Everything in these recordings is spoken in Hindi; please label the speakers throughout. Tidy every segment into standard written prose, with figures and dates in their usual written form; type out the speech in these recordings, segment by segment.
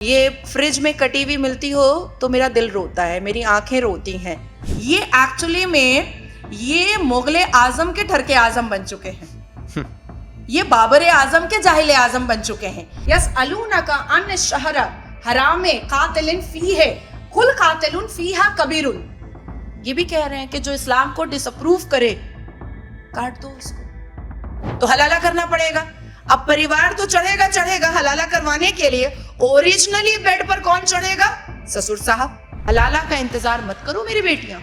Speaker 1: ये फ्रिज में कटी हुई मिलती हो तो मेरा दिल रोता है, मेरी आंखें रोती हैं। ये एक्चुअली में ये मुगले आजम के ठरके आजम बन चुके हैं। ये बाबर आजम के जाहिल आजम बन चुके हैं। यस अलूना का अन शहर हराम कातिलिन फी है कुल कातिलुन फीहा कबीरुन। ये भी कह रहे हैं कि जो इस्लाम को डिसअप्रूव करे काट दो उसको, तो हलाला करना पड़ेगा। अब परिवार तो चढ़ेगा हलाला करवाने के लिए। ओरिजिनली बेड पर कौन चढ़ेगा? ससुर साहब। हलाला का इंतजार मत करो मेरी बेटियां,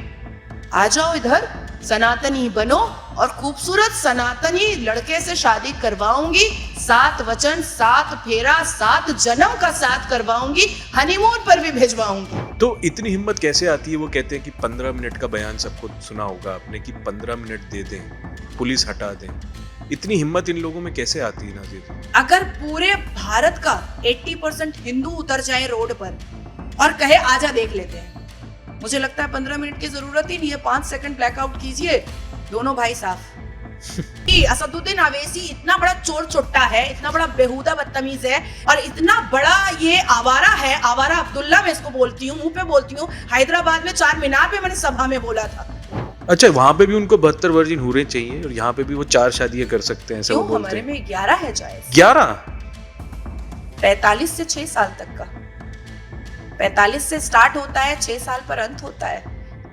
Speaker 1: आ जाओ इधर, सनातनी बनो और खूबसूरत सनातनी लड़के से शादी करवाऊंगी। 7 वचन 7 फेरा 7 जन्म का साथ करवाऊंगी, हनीमून पर भी भेजवाऊंगी।
Speaker 2: तो इतनी हिम्मत कैसे आती है? वो कहते हैं कि 15 मिनट का बयान सबको सुना होगा आपने कि 15 मिनट दे दें, पुलिस हटा दें। इतनी हिम्मत इन लोगों में कैसे आती है नाज़िर?
Speaker 1: अगर पूरे भारत का 80% हिंदू उतर जाए रोड पर और कहे आजा देख लेते हैं, मुझे लगता है 15 मिनट की जरूरत ही नहीं है। 5 सेकंड ब्लैकआउट कीजिए, दोनों भाई साफ। असदुद्दीन अवैसी इतना बड़ा चोर चुट्टा है, इतना बड़ा बेहुदा बदतमीज है और इतना बड़ा ये आवारा है। आवारा अब्दुल्ला मैं इसको बोलती हूँ, मुंह पे बोलती हूँ। हैदराबाद में 4 मीनार पे मैंने सभा में बोला था।
Speaker 2: अच्छा, वहाँ पे भी उनको 72 वर्जिन हूरें चाहिए और यहाँ पे भी वो 4 शादियां कर सकते हैं, ऐसा वो बोलते हैं।
Speaker 1: हमारे में 11 है जायज।
Speaker 2: 11
Speaker 1: 45 से 6 साल तक का। 45 से स्टार्ट होता है, 6 साल पर अंत होता है।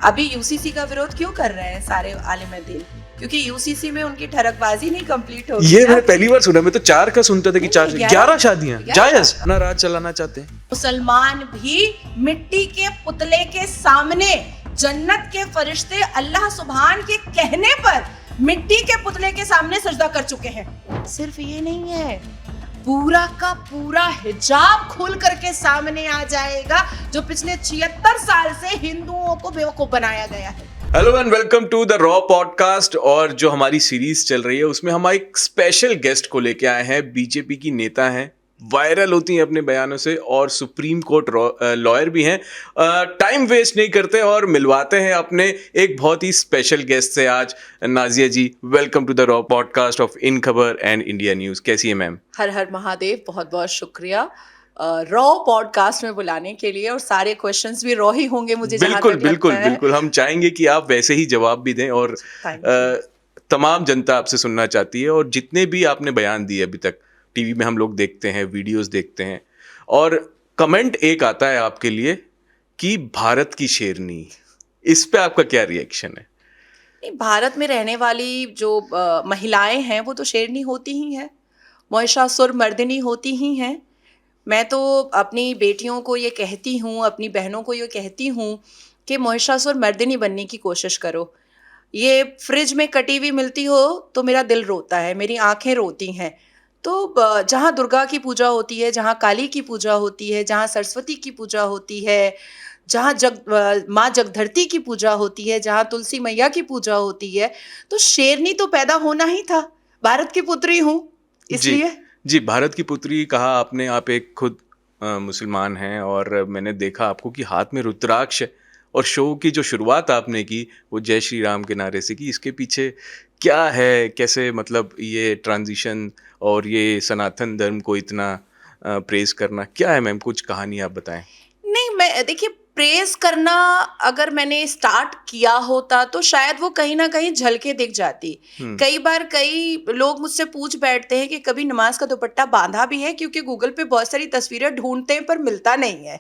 Speaker 1: अभी यूसीसी का विरोध क्यों कर रहे हैं सारे आलिम दीन? क्योंकि यूसीसी में उनकी ठरकबाजी नहीं कंप्लीट हो।
Speaker 2: ये मैंने पहली बार सुना। मैं तो 4 का सुनता था कि 11 शादियां जायज अपना राज चलाना चाहते हैं।
Speaker 1: मुसलमान भी मिट्टी के पुतले के सामने जन्नत के फरिश्ते अल्लाह सुभान के कहने पर मिट्टी के पुतले के सामने सजदा कर चुके हैं। सिर्फ ये नहीं है, पूरा का पूरा हिजाब खोल करके सामने आ जाएगा, जो पिछले 76 साल से हिंदुओं को बेवकूफ बनाया गया है।
Speaker 2: Hello and welcome to the raw podcast. और जो हमारी सीरीज चल रही है उसमें हम एक स्पेशल गेस्ट को लेके आए हैं। बीजेपी की नेता हैं, वायरल होती हैं अपने बयानों से और सुप्रीम कोर्ट लॉयर भी हैं। टाइम वेस्ट नहीं करते और मिलवाते हैं अपने एक बहुत ही स्पेशल गेस्ट से आज। Nazia ji, welcome to the raw podcast of Inkhabar and India news. कैसी है मैम?
Speaker 1: हर हर महादेव, बहुत बहुत शुक्रिया रॉ पॉडकास्ट में बुलाने के लिए। और सारे क्वेश्चंस भी रॉ ही होंगे मुझे जहां तक लगता है।
Speaker 2: बिल्कुल हम चाहेंगे कि आप वैसे ही जवाब भी दें और तमाम जनता आपसे सुनना चाहती है। और जितने भी आपने बयान दिए अभी तक, टीवी में हम लोग देखते हैं, वीडियोस देखते हैं और कमेंट एक आता है आपके लिए कि भारत की शेरनी। इस पे आपका क्या रिएक्शन है?
Speaker 1: भारत में रहने वाली जो महिलाएं हैं वो तो शेरनी होती ही हैं, महिषासुर मर्दिनी होती ही हैं। मैं तो अपनी बेटियों को ये कहती हूँ, अपनी बहनों को ये कहती हूँ कि महिषासुर मर्दिनी बनने की कोशिश करो। ये फ्रिज में कटी हुई मिलती हो तो मेरा दिल रोता है, मेरी आंखें रोती हैं। तो जहाँ दुर्गा की पूजा होती है, जहाँ काली की पूजा होती है, जहाँ सरस्वती की पूजा होती है, जहाँ माँ जगधरती की पूजा होती है, जहाँ तुलसी मैया की पूजा होती है, तो शेरनी तो पैदा होना ही था। भारत की पुत्री हूँ इसलिए।
Speaker 2: जी, भारत की पुत्री कहा आपने। आप एक खुद मुसलमान हैं और मैंने देखा आपको कि हाथ में रुद्राक्ष है और शो की जो शुरुआत आपने की वो जय श्री राम के नारे से की। इसके पीछे क्या है? कैसे मतलब ये ट्रांजिशन और ये सनातन धर्म को इतना प्रेज करना क्या है मैम? कुछ कहानी आप बताएं।
Speaker 1: नहीं, मैं देखिए, प्रेज करना अगर मैंने स्टार्ट किया होता तो शायद वो कहीं ना कहीं झलके दिख जाती। कई बार कई लोग मुझसे पूछ बैठते हैं कि कभी नमाज का दुपट्टा बांधा भी है, क्योंकि गूगल पे बहुत सारी तस्वीरें ढूंढते हैं पर मिलता नहीं है।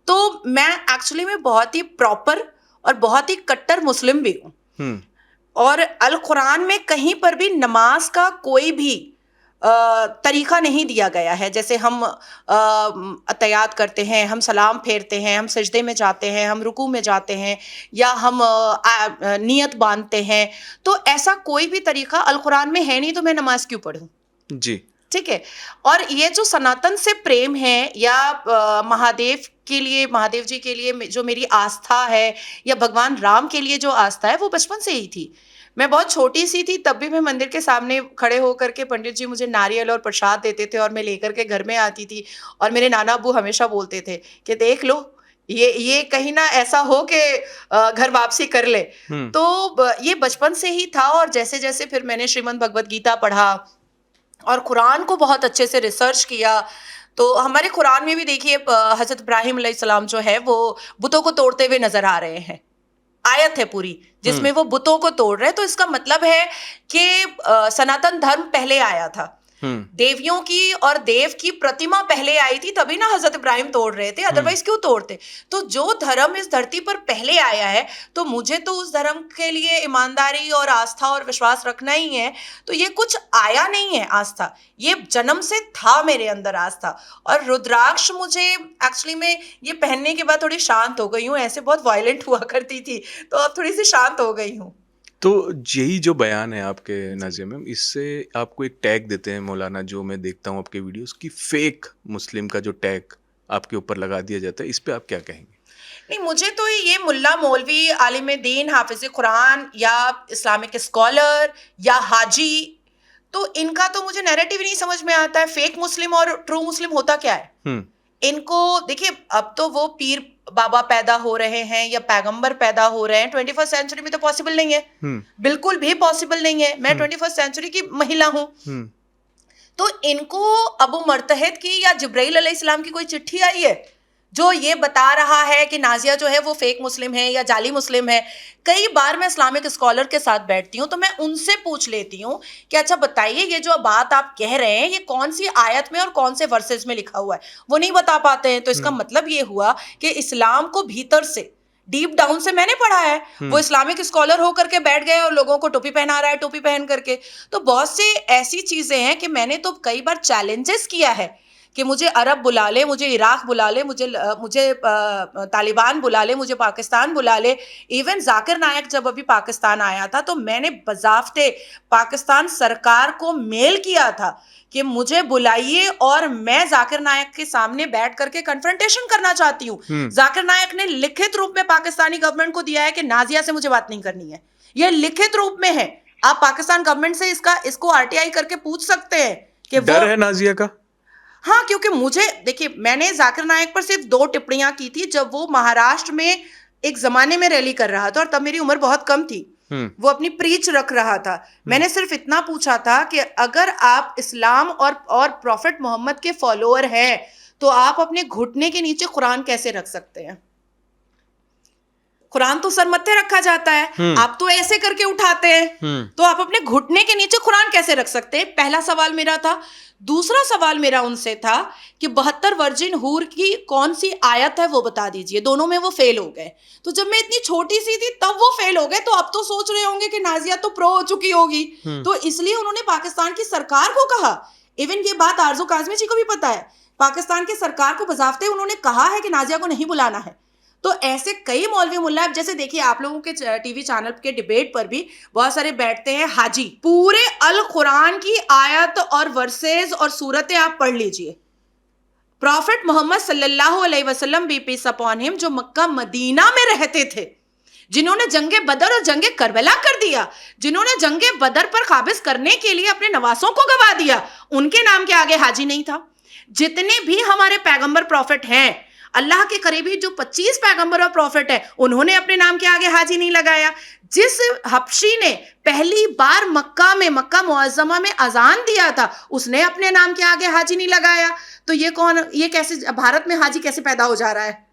Speaker 1: तो मैं एक्चुअली में बहुत ही प्रॉपर और बहुत ही कट्टर मुस्लिम भी हूँ। और अल कुरान में कहीं पर भी नमाज का कोई भी तरीका नहीं दिया गया है। जैसे हम अतयात करते हैं, हम सलाम फेरते हैं, हम सजदे में जाते हैं, हम रुकू में जाते हैं, या हम नियत बांधते हैं, तो ऐसा कोई भी तरीका अल कुरान में है नहीं, तो मैं नमाज क्यों पढ़ूं?
Speaker 2: जी,
Speaker 1: ठीक है। और ये जो सनातन से प्रेम है या महादेव के लिए, महादेव जी के लिए जो मेरी आस्था है, या भगवान राम के लिए जो आस्था है, वो बचपन से ही थी। मैं बहुत छोटी सी थी तब भी मैं मंदिर के सामने खड़े होकर के पंडित जी मुझे नारियल और प्रसाद देते थे और मैं लेकर के घर में आती थी। और मेरे नाना अब्बू हमेशा बोलते थे कि देख लो, ये कहीं ना ऐसा हो कि घर वापसी कर ले। तो ये बचपन से ही था। और जैसे जैसे फिर मैंने श्रीमद् भगवत गीता पढ़ा और कुरान को बहुत अच्छे से रिसर्च किया, तो हमारे कुरान में भी देखिए हजरत इब्राहिम अलैहिस्सलाम जो है वो बुतों को तोड़ते हुए नजर आ रहे हैं। आयत है पूरी जिसमें वो बुतों को तोड़ रहे हैं। तो इसका मतलब है कि सनातन धर्म पहले आया था, देवियों की और देव की प्रतिमा पहले आई थी, तभी ना हजरत इब्राहिम तोड़ रहे थे, अदरवाइज क्यों तोड़ते। तो जो धर्म इस धरती पर पहले आया है तो मुझे तो उस धर्म के लिए ईमानदारी और आस्था और विश्वास रखना ही है। तो ये कुछ आया नहीं है आस्था, ये जन्म से था मेरे अंदर आस्था। और रुद्राक्ष मुझे एक्चुअली में ये पहनने के बाद थोड़ी शांत हो गई हूँ, ऐसे बहुत वायलेंट हुआ करती थी, तो अब थोड़ी सी शांत हो गई हूँ।
Speaker 2: तो यही जो बयान है आपके नाज़िया मैम, इससे आपको एक टैग देते हैं मौलाना, जो मैं देखता हूँ आपके वीडियोस की, फेक मुस्लिम का जो टैग आपके ऊपर लगा दिया जाता है, इस पे आप क्या कहेंगे?
Speaker 1: नहीं, मुझे तो ये मुल्ला मौलवी आलिम दीन हाफिज कुरान या इस्लामिक स्कॉलर या हाजी, तो इनका तो मुझे नैरेटिव नहीं समझ में आता है। फेक मुस्लिम और ट्रू मुस्लिम होता क्या है? इनको देखिए, अब तो वो पीर बाबा पैदा हो रहे हैं या पैगंबर पैदा हो रहे हैं, 21st सेंचुरी में तो पॉसिबल नहीं है, बिल्कुल भी पॉसिबल नहीं है। मैं 21st सेंचुरी की महिला हूं, तो इनको अबू मरतहद की या जिब्राइल अलैहिस्सलाम की कोई चिट्ठी आई है जो ये बता रहा है कि नाजिया जो है वो फेक मुस्लिम है या जाली मुस्लिम है? कई बार मैं इस्लामिक स्कॉलर के साथ बैठती हूँ तो मैं उनसे पूछ लेती हूँ कि अच्छा बताइए, ये जो बात आप कह रहे हैं ये कौन सी आयत में और कौन से वर्सेस में लिखा हुआ है? वो नहीं बता पाते हैं। तो इसका मतलब ये हुआ कि इस्लाम को भीतर से, डीप डाउन से मैंने पढ़ा है, वो इस्लामिक स्कॉलर होकर के बैठ गए और लोगों को टोपी पहना रहा है, टोपी पहन करके। तो बहुत सी ऐसी चीजें हैं कि मैंने तो कई बार चैलेंजेस किया है कि मुझे अरब बुला ले, मुझे इराक बुला ले, मुझे तालिबान बुला ले, मुझे पाकिस्तान बुला ले। इवन जाकिर नायक जब अभी पाकिस्तान आया था तो मैंने बजाफ्ते पाकिस्तान सरकार को मेल किया था कि मुझे बुलाइए और मैं जाकिर नायक के सामने बैठ करके कन्फ्रंटेशन करना चाहती हूँ। जाकिर नायक ने लिखित रूप में पाकिस्तानी गवर्नमेंट को दिया है कि नाजिया से मुझे बात नहीं करनी है, यह लिखित रूप में है। आप पाकिस्तान गवर्नमेंट से इसको RTI करके पूछ सकते हैं कि
Speaker 2: डर है नाजिया का।
Speaker 1: हाँ, क्योंकि मुझे देखिए, मैंने जाकिर नायक पर सिर्फ 2 टिप्पणियां की थी जब वो महाराष्ट्र में एक जमाने में रैली कर रहा था और तब मेरी उम्र बहुत कम थी। वो अपनी प्रीच रख रहा था। मैंने सिर्फ इतना पूछा था कि अगर आप इस्लाम और प्रॉफिट मोहम्मद के फॉलोअर हैं तो आप अपने घुटने के नीचे कुरान कैसे रख सकते हैं? कुरान तो सर मत्थे रखा जाता है, आप तो ऐसे करके उठाते हैं, तो आप अपने घुटने के नीचे कुरान कैसे रख सकते हैं? पहला सवाल मेरा था। दूसरा सवाल मेरा उनसे था कि 72 वर्जिन हूर की कौन सी आयत है वो बता दीजिए। दोनों में वो फेल हो गए। तो जब मैं इतनी छोटी सी थी तब वो फेल हो गए, तो अब तो सोच रहे होंगे कि नाजिया तो प्रो हो चुकी होगी। तो इसलिए उन्होंने पाकिस्तान की सरकार को कहा, इवन ये बात आरजू काज़मी जी को भी पता है, पाकिस्तान की सरकार को बजाफ्ते उन्होंने कहा है कि नाजिया को नहीं बुलाना है। तो ऐसे कई मौलवी मुल्ला, जैसे देखिए आप लोगों के टीवी चैनल के डिबेट पर भी बहुत सारे बैठते हैं हाजी, पूरे अल कुरान की आयत और वर्सेस और सूरतें आप पढ़ लीजिए। प्रॉफिट मोहम्मद सल्लल्लाहु अलैहि वसल्लम बी पीस अपॉन हिम, जो मक्का मदीना में रहते थे, जिन्होंने जंगे बदर और जंगे करबला कर दिया, जिन्होंने जंगे बदर पर काबिज करने के लिए अपने नवासों को गवा दिया, उनके नाम के आगे हाजी नहीं था। जितने भी हमारे पैगंबर प्रॉफिट हैं, अल्लाह के करीबी जो 25 पैगंबर और प्रॉफिट है, उन्होंने अपने नाम के आगे हाजी नहीं लगाया। जिस हबशी ने पहली बार मक्का मुअज्जमा में अजान दिया था, उसने अपने नाम के आगे हाजी नहीं लगाया। तो ये कैसे भारत में हाजी कैसे पैदा हो जा रहा है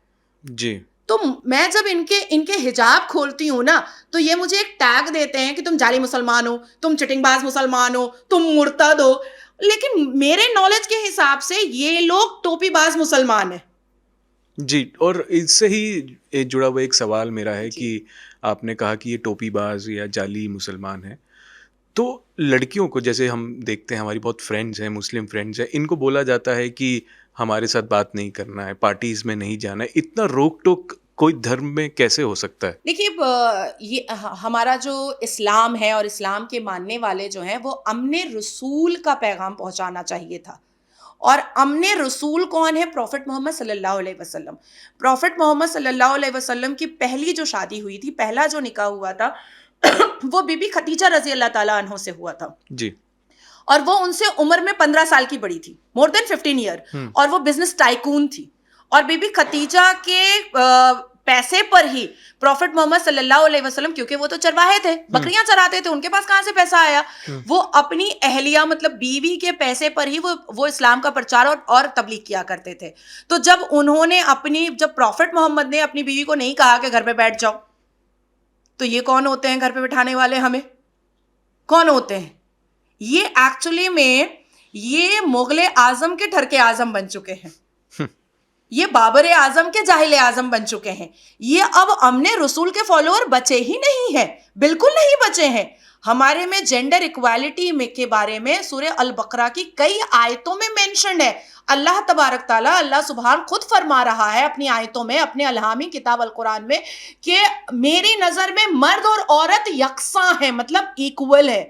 Speaker 2: जी?
Speaker 1: तो मैं जब इनके हिजाब खोलती हूँ ना, तो ये मुझे एक टैग देते हैं कि तुम जाली मुसलमान हो, तुम चिटिंगबाज मुसलमान हो, तुम मुर्तद हो। लेकिन मेरे नॉलेज के हिसाब से ये लोग टोपीबाज मुसलमान है
Speaker 2: जी। और इससे ही जुड़ा हुआ एक सवाल मेरा है कि आपने कहा कि ये टोपीबाज या जाली मुसलमान है, तो लड़कियों को, जैसे हम देखते हैं हमारी बहुत फ्रेंड्स हैं, मुस्लिम फ्रेंड्स हैं, इनको बोला जाता है कि हमारे साथ बात नहीं करना है, पार्टीज में नहीं जाना है। इतना रोक टोक कोई धर्म में कैसे हो सकता है?
Speaker 1: देखिए, ये हमारा जो इस्लाम है और इस्लाम के मानने वाले जो हैं, वो अमने रसूल का पैगाम पहुंचाना चाहिए था। और अमने रसूल कौन है? प्रॉफिट मोहम्मद सल्लल्लाहु अलैहि वसल्लम। प्रॉफिट मोहम्मद सल्लल्लाहु अलैहि वसल्लम की पहली जो शादी हुई थी, पहला जो निकाह हुआ था वो बीबी खदीजा रजी अल्लाह ताला अन्हो से हुआ था
Speaker 2: जी।
Speaker 1: और वो उनसे उम्र में 15 साल की बड़ी थी, मोर देन 15 ईयर, और वो बिजनेस टाइकून थी। और बीबी खदीजा के पैसे पर ही प्रॉफिट मोहम्मद सल्लल्लाहु अलैहि वसल्लम, क्योंकि वो तो चरवाहे थे, बकरियां चराते थे, उनके पास कहां से पैसा आया, वो अपनी अहलिया मतलब बीवी के पैसे पर ही वो इस्लाम का प्रचार और तबलीग किया करते थे। तो जब प्रॉफिट मोहम्मद ने अपनी बीवी को नहीं कहा कि घर पे बैठ जाओ, तो ये कौन होते हैं घर पे बैठाने वाले, हमें कौन होते हैं? ये एक्चुअली में ये मुगल आजम के ठरके आजम बन चुके हैं, ये बाबर आजम के जाहिल आजम बन चुके हैं। ये अब हमने रसूल के फॉलोअर बचे ही नहीं हैं, बिल्कुल नहीं बचे हैं। हमारे में जेंडर इक्वालिटी में के बारे में सूरह अल बकरा की कई आयतों में मेंशन है। अल्लाह तबारक ताला, अल्लाह सुभान खुद फरमा रहा है अपनी आयतों में, अपने अल्हामी किताब अल कुरान में, कि मेरी नजर में मर्द और औरत यकसा है, मतलब इक्वल है।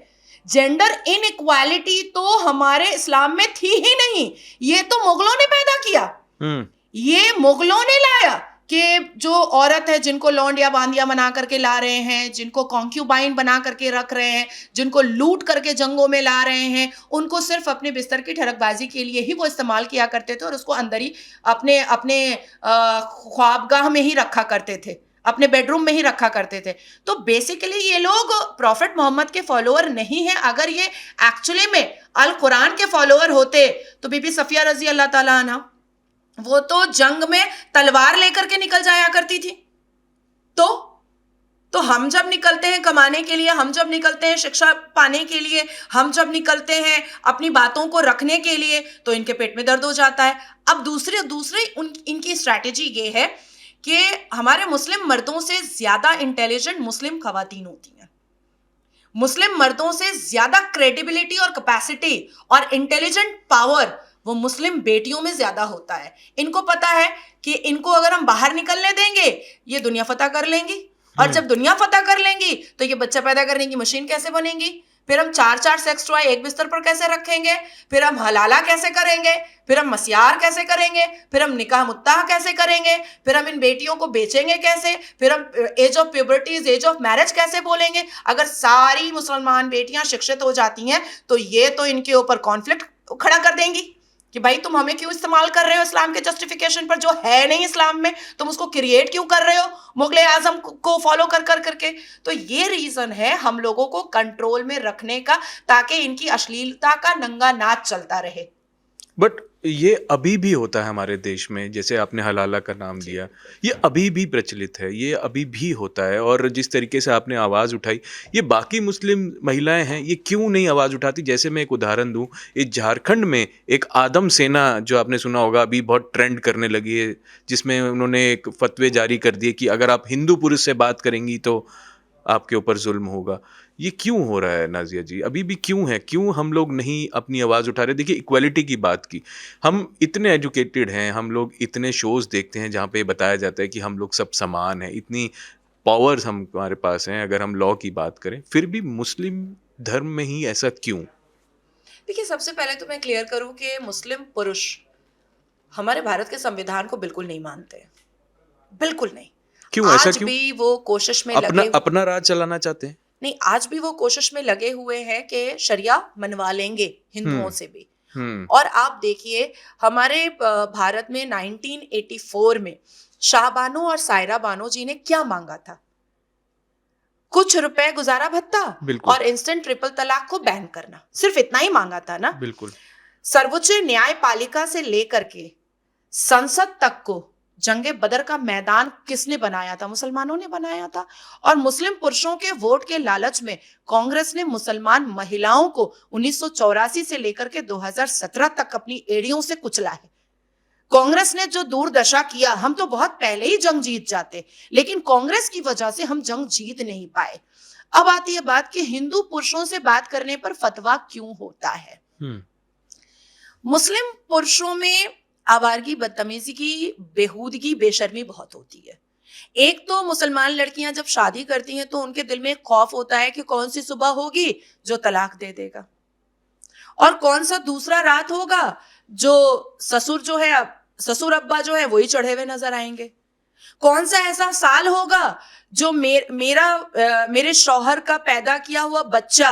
Speaker 1: जेंडर इनइक्वालिटी तो हमारे इस्लाम में थी ही नहीं, ये तो मुगलों ने पैदा किया, ये मुगलों ने लाया कि जो औरत है जिनको लौंडिया बांदिया बना करके ला रहे हैं, जिनको कॉन्क्यूबाइन बना करके रख रहे हैं, जिनको लूट करके जंगों में ला रहे हैं, उनको सिर्फ अपने बिस्तर की ठरकबाजी के लिए ही वो इस्तेमाल किया करते थे और उसको अंदर ही अपने अपने ख्वाबगाह में ही रखा करते थे, अपने बेडरूम में ही रखा करते थे। तो बेसिकली ये लोग प्रॉफिट मोहम्मद के फॉलोअर नहीं हैं। अगर ये एक्चुअली में अल कुरान के फॉलोअर होते तो बीबी सफिया रजी अल्लाह ताला अन्हा वो तो जंग में तलवार लेकर के निकल जाया करती थी। तो हम जब निकलते हैं कमाने के लिए, हम जब निकलते हैं शिक्षा पाने के लिए, हम जब निकलते हैं अपनी बातों को रखने के लिए, तो इनके पेट में दर्द हो जाता है। अब दूसरे इनकी स्ट्रैटेजी ये है कि हमारे मुस्लिम मर्दों से ज्यादा इंटेलिजेंट मुस्लिम खवातीन होती हैं, मुस्लिम मर्दों से ज्यादा क्रेडिबिलिटी और कैपेसिटी और इंटेलिजेंट पावर वो मुस्लिम बेटियों में ज्यादा होता है। इनको पता है कि इनको अगर हम बाहर निकलने देंगे ये दुनिया फतह कर लेंगी, और जब दुनिया फतह कर लेंगी तो ये बच्चा पैदा करने की मशीन कैसे बनेंगी, फिर हम 4-4 सेक्स टॉय एक बिस्तर पर कैसे रखेंगे, फिर हम हलाला कैसे करेंगे, फिर हम मस्यार कैसे करेंगे, फिर हम निकाह मुत्ताह कैसे करेंगे, फिर हम इन बेटियों को बेचेंगे कैसे, फिर हम age of puberty age of marriage कैसे बोलेंगे। अगर सारी मुसलमान बेटियां शिक्षित हो जाती हैं तो ये तो इनके ऊपर कॉन्फ्लिक्ट खड़ा कर देंगी कि भाई तुम हमें क्यों इस्तेमाल कर रहे हो इस्लाम के जस्टिफिकेशन पर, जो है नहीं इस्लाम में, तुम उसको क्रिएट क्यों कर रहे हो मुगल आजम को फॉलो कर करके। तो ये रीजन है हम लोगों को कंट्रोल में रखने का, ताकि इनकी अश्लीलता का नंगा नाच चलता रहे।
Speaker 2: बट ये अभी भी होता है हमारे देश में, जैसे आपने हलाला का नाम लिया, ये अभी भी प्रचलित है, ये अभी भी होता है। और जिस तरीके से आपने आवाज़ उठाई, ये बाकी मुस्लिम महिलाएं हैं, ये क्यों नहीं आवाज़ उठाती? जैसे मैं एक उदाहरण दूं, इस झारखंड में एक आदम सेना, जो आपने सुना होगा, अभी बहुत ट्रेंड करने लगी है, जिसमें उन्होंने एक फतवे जारी कर दिए कि अगर आप हिंदू पुरुष से बात करेंगी तो आपके ऊपर जुल्म होगा। ये क्यों हो रहा है नाजिया जी? अभी भी क्यों है? क्यों हम लोग नहीं अपनी आवाज़ उठा रहे? देखिए, इक्वालिटी की बात की, हम इतने एजुकेटेड हैं, हम लोग इतने शोज़ देखते हैं जहाँ पे बताया जाता है कि हम लोग सब समान हैं, इतनी पावर्स हमारे पास हैं अगर हम लॉ की बात करें, फिर भी मुस्लिम धर्म में ही ऐसा क्यों?
Speaker 1: देखिए, सबसे पहले तो मैं क्लियर करूं कि मुस्लिम पुरुष हमारे भारत के संविधान को बिल्कुल नहीं मानते, बिल्कुल नहीं।
Speaker 2: क्यों ऐसा? क्यों?
Speaker 1: भी वो कोशिश में
Speaker 2: अपना राज चलाना चाहते हैं?
Speaker 1: नहीं, आज भी वो कोशिश में लगे हुए हैं कि शरिया मनवा लेंगे हिंदुओं से भी। और आप देखिए, हमारे भारत में 1984 में शाहबानो और सायरा बानो जी ने क्या मांगा था? कुछ रुपए गुजारा भत्ता और इंस्टेंट ट्रिपल तलाक को बैन करना, सिर्फ इतना ही मांगा था ना।
Speaker 2: बिल्कुल।
Speaker 1: सर्वोच्च न्यायपालिका से लेकर के संसद तक को जंगे बदर का मैदान किसने बनाया था? मुसलमानों ने बनाया था। और मुस्लिम पुरुषों के वोट के लालच में कांग्रेस ने मुसलमान महिलाओं को 1984 से लेकर के 2017 तक अपनी एड़ियों से कुचला है। कांग्रेस ने जो दुर्दशा किया, हम तो बहुत पहले ही जंग जीत जाते, लेकिन कांग्रेस की वजह से हम जंग जीत नहीं पाए। अब आती है बात कि हिंदू पुरुषों से बात करने पर फतवा क्यों होता है। मुस्लिम पुरुषों में आवारगी, बदतमीजी की, बेहूदगी, बेशर्मी बहुत होती है। एक तो मुसलमान लड़कियां जब शादी करती हैं तो उनके दिल में खौफ होता है कि कौन सी सुबह होगी जो तलाक दे देगा, और कौन सा दूसरा रात होगा जो ससुर अब्बा जो है वही चढ़े हुए नजर आएंगे, कौन सा ऐसा साल होगा जो मेरे शौहर का पैदा किया हुआ बच्चा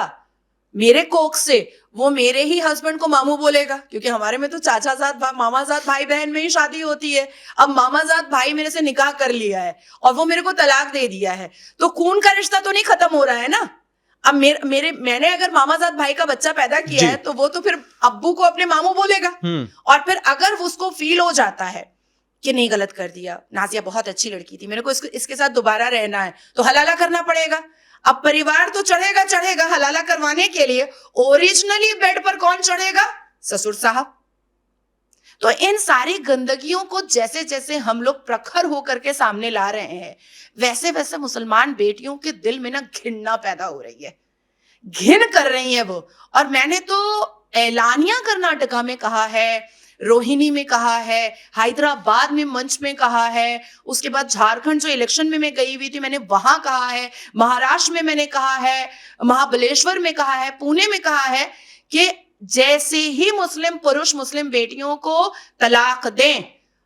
Speaker 1: मेरे कोख से वो मेरे ही हस्बैंड को मामू बोलेगा, क्योंकि हमारे में तो चाचाजाद मामाजाद भाई बहन में ही शादी होती है। अब मामाजाद भाई मेरे से निकाह कर लिया है और वो मेरे को तलाक दे दिया है, तो खून का रिश्ता तो नहीं खत्म हो रहा है ना। अब मैंने अगर मामाजाद भाई का बच्चा पैदा किया है तो वो तो फिर अब्बू को अपने मामू बोलेगा। और फिर अगर उसको फील हो जाता है कि नहीं गलत कर दिया, नाजिया बहुत अच्छी लड़की थी, मेरे को इसके साथ दोबारा रहना है, तो हलाला करना पड़ेगा। अब परिवार तो चढ़ेगा हलाला करवाने के लिए। ओरिजिनली बेड पर कौन चढ़ेगा? ससुर साहब। तो इन सारी गंदगियों को जैसे जैसे हम लोग प्रखर होकर के सामने ला रहे हैं, वैसे वैसे मुसलमान बेटियों के दिल में ना घृणा पैदा हो रही है, घिन कर रही है वो। और मैंने तो ऐलानिया कर्नाटका में कहा है, रोहिणी में कहा है, हैदराबाद में मंच में कहा है, उसके बाद झारखंड जो इलेक्शन में मैं गई हुई थी मैंने वहां कहा है, महाराष्ट्र में मैंने कहा है, महाबलेश्वर में कहा है, पुणे में कहा है कि जैसे ही मुस्लिम पुरुष मुस्लिम बेटियों को तलाक दें,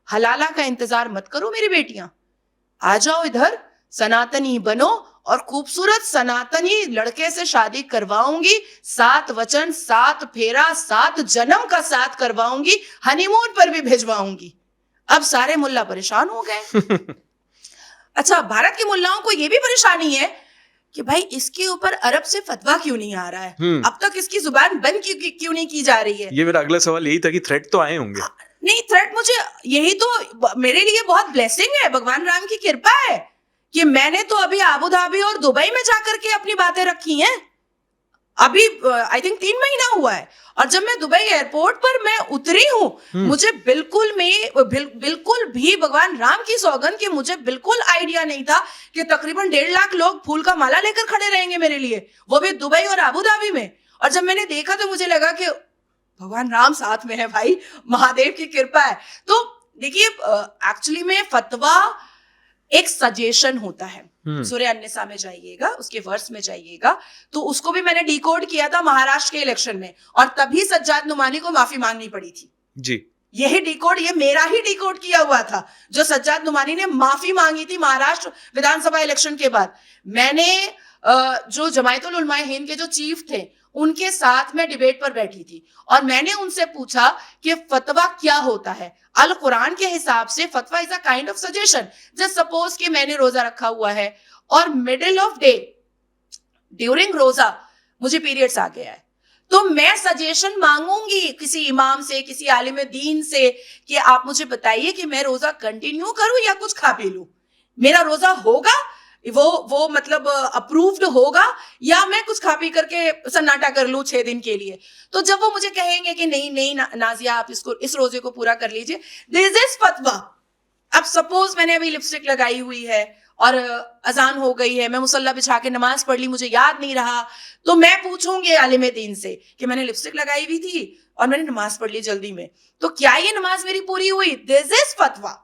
Speaker 1: हलाला का इंतजार मत करो मेरी बेटियां, आ जाओ इधर, सनातनी बनो और खूबसूरत सनातनी लड़के से शादी करवाऊंगी, 7 वचन 7 फेरा 7 जन्म का साथ करवाऊंगी, हनीमून पर भी भेजवाऊंगी। अब सारे मुल्ला परेशान हो गए। अच्छा, भारत के मुल्लाओं को यह भी परेशानी है कि भाई इसके ऊपर अरब से फतवा क्यों नहीं आ रहा है, अब तक इसकी जुबान बंद क्यों नहीं की जा रही है।
Speaker 2: ये मेरा अगला सवाल यही था कि थ्रेट तो आए होंगे।
Speaker 1: नहीं, थ्रेट मुझे यही तो मेरे लिए बहुत ब्लेसिंग है, भगवान राम की कृपा है कि मैंने तो अभी आबू धाबी और दुबई में जाकर के अपनी बातें रखी हैं। अभी आई थिंक 3 महीना हुआ है, और जब मैं दुबई एयरपोर्ट पर मैं उतरी हूं, मुझे बिल्कुल भी भगवान राम की सौगंध कि मुझे बिल्कुल आइडिया नहीं था कि तकरीबन 1.5 लाख लोग फूल का माला लेकर खड़े रहेंगे मेरे लिए, वो भी दुबई और आबू धाबी में। और जब मैंने देखा तो मुझे लगा कि भगवान राम साथ में है भाई, महादेव की कृपा है। तो देखिए, एक्चुअली में फतवा एक सजेशन होता है। सूर्य अन्निसा में जाइएगा, उसके वर्स में जाइएगा, तो उसको भी मैंने डिकोड किया था महाराष्ट्र के इलेक्शन में, और तभी सज्जाद नुमानी को माफी मांगनी पड़ी थी जी। यही डिकोड, ये मेरा ही डिकोड किया हुआ था, जो सज्जाद नुमानी ने माफी मांगी थी महाराष्ट्र विधानसभा इलेक्शन के बाद। मैंने जो जमायतुल उलमाए हिंद के जो चीफ थे उनके साथ में डिबेट पर बैठी थी, और मैंने उनसे पूछा कि फतवा क्या होता है। अल कुरान के हिसाब से फतवा is a kind of suggestion. Just suppose कि मैंने रोजा रखा हुआ है और मिडिल ऑफ डे ड्यूरिंग रोजा मुझे पीरियड्स आ गया है, तो मैं सजेशन मांगूंगी किसी इमाम से, किसी आलिम दीन से कि आप मुझे बताइए कि मैं रोजा कंटिन्यू करूं या कुछ खा पी लूं, मेरा रोजा होगा वो मतलब अप्रूव्ड होगा, या मैं कुछ खा पी करके सन्नाटा कर लूं 6 दिन के लिए। तो जब वो मुझे कहेंगे कि नहीं नाजिया आप इस रोजे को पूरा कर लीजिए, दिस इज फतवा। अब सपोज मैंने अभी लिपस्टिक लगाई हुई है और अजान हो गई है, मैं मुसल्ला बिछा के नमाज पढ़ ली, मुझे याद नहीं रहा, तो मैं पूछूंगी आलिम दीन से कि मैंने लिपस्टिक लगाई हुई थी और मैंने नमाज पढ़ ली जल्दी में, तो क्या ये नमाज मेरी पूरी हुई? दिस इज फतवा।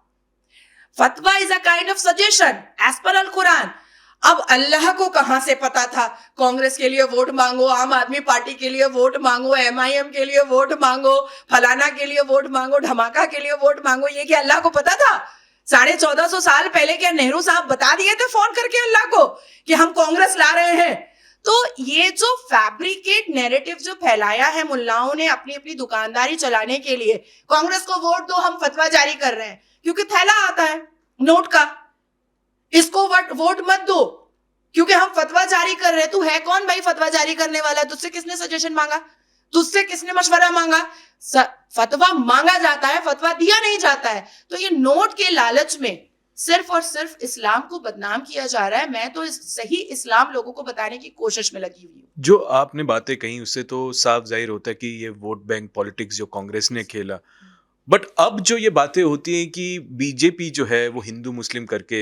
Speaker 1: फतवा is a kind of suggestion as per Al Quran. अब अल्लाह को कहां से पता था कांग्रेस के लिए वोट मांगो, आम आदमी पार्टी के लिए वोट मांगो, MIM के लिए वोट मांगो, फलाना के लिए वोट मांगो, धमाका के लिए वोट मांगो, ये क्या अल्लाह को पता था? 1450 साल पहले क्या नेहरू साहब बता दिए थे फोन करके अल्लाह को कि हम कांग्रेस ला रहे हैं? तो ये जो फैब्रिकेट नैरेटिव जो फैलाया है मुल्लाओं ने अपनी अपनी दुकानदारी चलाने के लिए, कांग्रेस को वोट दो, हम फतवा जारी कर रहे हैं, क्योंकि थैला आता है नोट का, इसको वोट मत दो क्योंकि हम फतवा जारी कर रहे हैं। तू है कौन भाई फतवा जारी करने वाला? तुझसे किसने सजेशन मांगा? तुझसे किसने मशवरा मांगा? फतवा मांगा जाता है, फतवा दिया नहीं जाता है। तो ये नोट के लालच में सिर्फ और सिर्फ इस्लाम को बदनाम किया जा रहा है। मैं तो सही इस्लाम लोगों को बताने की कोशिश में लगी हुई हूँ।
Speaker 2: जो आपने बातें कही उससे तो साफ जाहिर होता है कि ये वोट बैंक पॉलिटिक्स जो कांग्रेस ने खेला, बट अब जो ये बातें होती हैं कि बीजेपी जो है वो हिंदू मुस्लिम करके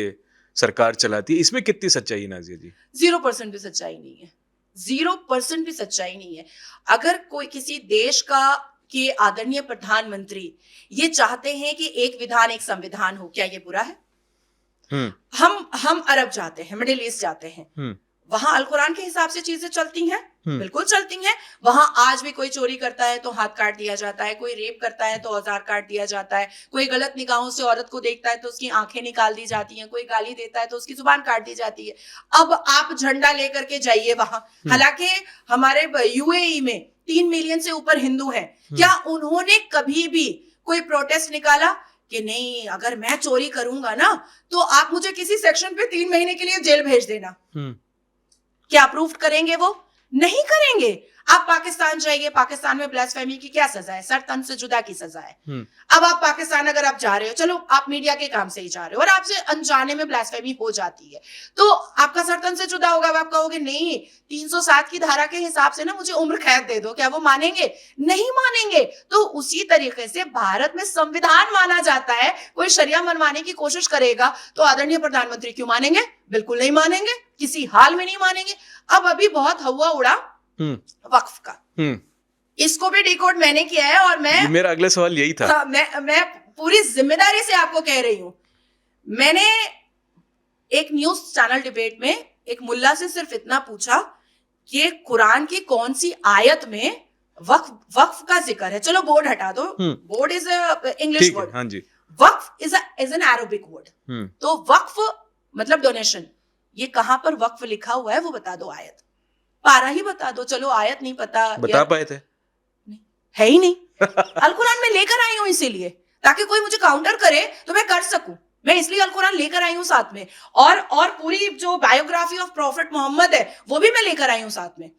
Speaker 2: सरकार चलाती है, इसमें कितनी सच्चाई है नाजिया जी?
Speaker 1: 0% भी सच्चाई नहीं है, 0% भी सच्चाई नहीं है। अगर कोई किसी देश के आदरणीय प्रधानमंत्री ये चाहते हैं कि एक विधान एक संविधान हो, क्या ये बुरा है? हम अरब जाते हैं, मिडिल ईस्ट जाते हैं, वहां अल कुरान के हिसाब से चीजें चलती हैं, बिल्कुल चलती हैं। वहां आज भी कोई चोरी करता है तो हाथ काट दिया जाता है, कोई रेप करता है तो औजार काट दिया जाता है, कोई गलत निगाहों से औरत को देखता है तो उसकी आंखें निकाल दी जाती हैं, कोई गाली देता है तो उसकी जुबान काट दी जाती है। अब आप झंडा लेकर के जाइए वहां, हालांकि हमारे यूएई में 3 मिलियन से ऊपर हिंदू हैं, क्या उन्होंने कभी भी कोई प्रोटेस्ट निकाला कि नहीं अगर मैं चोरी करूंगा ना तो आप मुझे किसी सेक्शन पे 3 महीने के लिए जेल भेज देना? क्या अप्रूव करेंगे? वो नहीं करेंगे। आप पाकिस्तान जाइए, पाकिस्तान में ब्लास्फेमी की क्या सजा है? सर तन से जुदा की सजा है। अब आप पाकिस्तान अगर आप जा रहे हो, चलो आप मीडिया के काम से ही जा रहे हो और आपसे अनजाने में ब्लास्फेमी हो जाती है तो आपका सर तन से जुदा होगा। आप कहोगे नहीं 307 की धारा के हिसाब से ना मुझे उम्र कैद दे दो, क्या वो मानेंगे? नहीं मानेंगे। तो उसी तरीके से भारत में संविधान माना जाता है, कोई शरिया मनवाने की कोशिश करेगा तो आदरणीय प्रधानमंत्री क्यों मानेंगे? बिल्कुल नहीं मानेंगे, किसी हाल में नहीं मानेंगे। अब अभी बहुत हवा उड़ा वक्फ का, इसको भी डिकोड मैंने किया है और मैं,
Speaker 2: मेरा अगला सवाल यही था।
Speaker 1: हाँ, मैं पूरी जिम्मेदारी से आपको कह रही हूं। मैंने एक न्यूज चैनल डिबेट में एक मुल्ला से सिर्फ इतना पूछा कि कुरान की कौन सी आयत में वक्फ का जिक्र है। चलो बोर्ड हटा दो, बोर्ड इज इंग्लिश वर्ड, हाँ जी। वक्फ इज एन अरबिक वर्ड। तो वक्फ मतलब डोनेशन, ये कहां पर वक्फ लिखा हुआ है वो बता दो, आयत पारा ही बता दो। चलो आयत नहीं पता,
Speaker 2: बता पाए थे?
Speaker 1: नहीं, है ही नहीं। अल कुरान में लेकर आई हूं इसीलिए ताकि कोई मुझे काउंटर करे तो मैं कर सकूं। मैं इसलिए अल कुरान लेकर आई हूं साथ में, और पूरी जो बायोग्राफी ऑफ प्रॉफिट मोहम्मद है वो भी मैं लेकर आई हूं साथ में।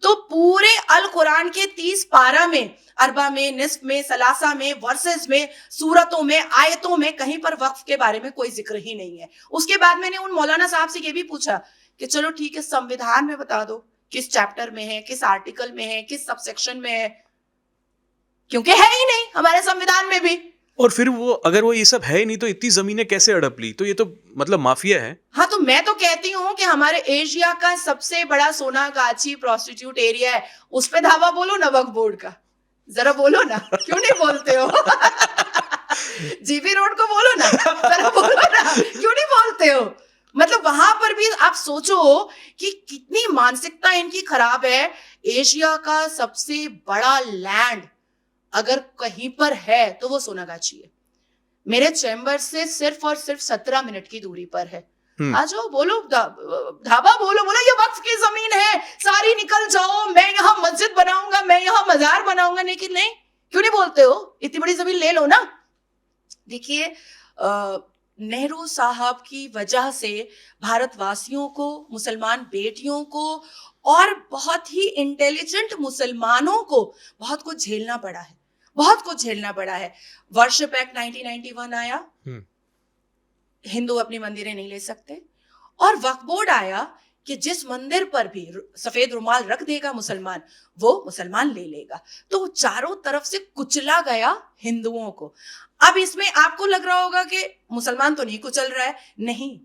Speaker 1: तो पूरे अल कुरान के 30 पारा में, अरबा में, निस्फ में, सलासा में, वर्सेस में, सूरतों में, आयतों में कहीं पर वक्फ के बारे में कोई जिक्र ही नहीं है। उसके बाद मैंने उन मौलाना साहब से ये भी पूछा कि चलो ठीक है संविधान में बता दो किस चैप्टर में है, किस आर्टिकल में है, किस सबसेक्शन में है, क्योंकि है ही नहीं हमारे संविधान में भी।
Speaker 2: और फिर वो अगर वो ये सब है ही नहीं तो इतनी जमीनें कैसे हड़प ली? तो ये तो मतलब माफिया है।
Speaker 1: हाँ, तो मैं तो कहती हूँ कि हमारे एशिया का सबसे बड़ा सोनागाछी प्रोस्टिट्यूट एरिया है, उस पे धावा बोलो ना वक्फ बोर्ड का, जरा बोलो ना, क्यों नहीं बोलते हो? जीबी रोड को बोलो ना, जरा बोलो ना, क्यों नहीं बोलते हो? मतलब वहां पर भी आप सोचो कि कितनी मानसिकता इनकी खराब है। एशिया का सबसे बड़ा लैंड अगर कहीं पर है तो वो सोनागाछी है। मेरे चैम्बर से सिर्फ और सिर्फ 17 मिनट की दूरी पर है। आ जाओ, बोलो धाबा, बोलो ये वक्फ की जमीन है, सारी निकल जाओ, मैं यहाँ मस्जिद बनाऊंगा, मैं यहाँ मजार बनाऊंगा। लेकिन नहीं, क्यों नहीं बोलते हो? इतनी बड़ी जमीन ले लो ना। देखिए नेहरू साहब की वजह से भारतवासियों को, मुसलमान बेटियों को और बहुत ही इंटेलिजेंट मुसलमानों को बहुत कुछ झेलना पड़ा है, बहुत कुछ झेलना पड़ा है। वर्शिप एक्ट 1991 आया, हिंदू अपनी मंदिरें नहीं ले सकते, और वक्फ बोर्ड आया कि जिस मंदिर पर भी सफेद रुमाल रख देगा मुसलमान, वो मुसलमान ले लेगा। तो चारों तरफ से कुचला गया हिंदुओं को। अब इसमें आपको लग रहा होगा कि मुसलमान तो नहीं कुचल रहा है, नहीं,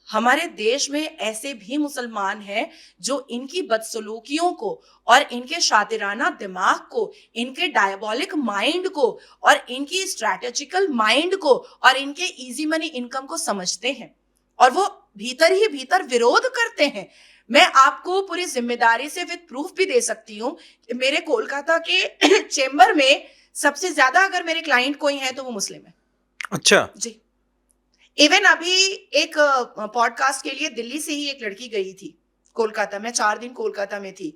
Speaker 1: हमारे देश में ऐसे भी मुसलमान हैं जो इनकी बदसलूकियों को और इनके शातिराना दिमाग को, इनके डायबॉलिक माइंड को और इनकी स्ट्रैटेजिकल माइंड को और इनके इजी मनी इनकम को समझते हैं, और वो भीतर ही भीतर विरोध करते हैं। मैं आपको पूरी जिम्मेदारी से विद प्रूफ भी दे सकती हूँ कि मेरे कोलकाता के चेंबर में सबसे ज्यादा अगर मेरे क्लाइंट कोई है तो वो मुस्लिम है। अच्छा जी। इवन अभी एक पॉडकास्ट के लिए दिल्ली से ही एक लड़की गई थी कोलकाता में, 4 दिन कोलकाता में थी,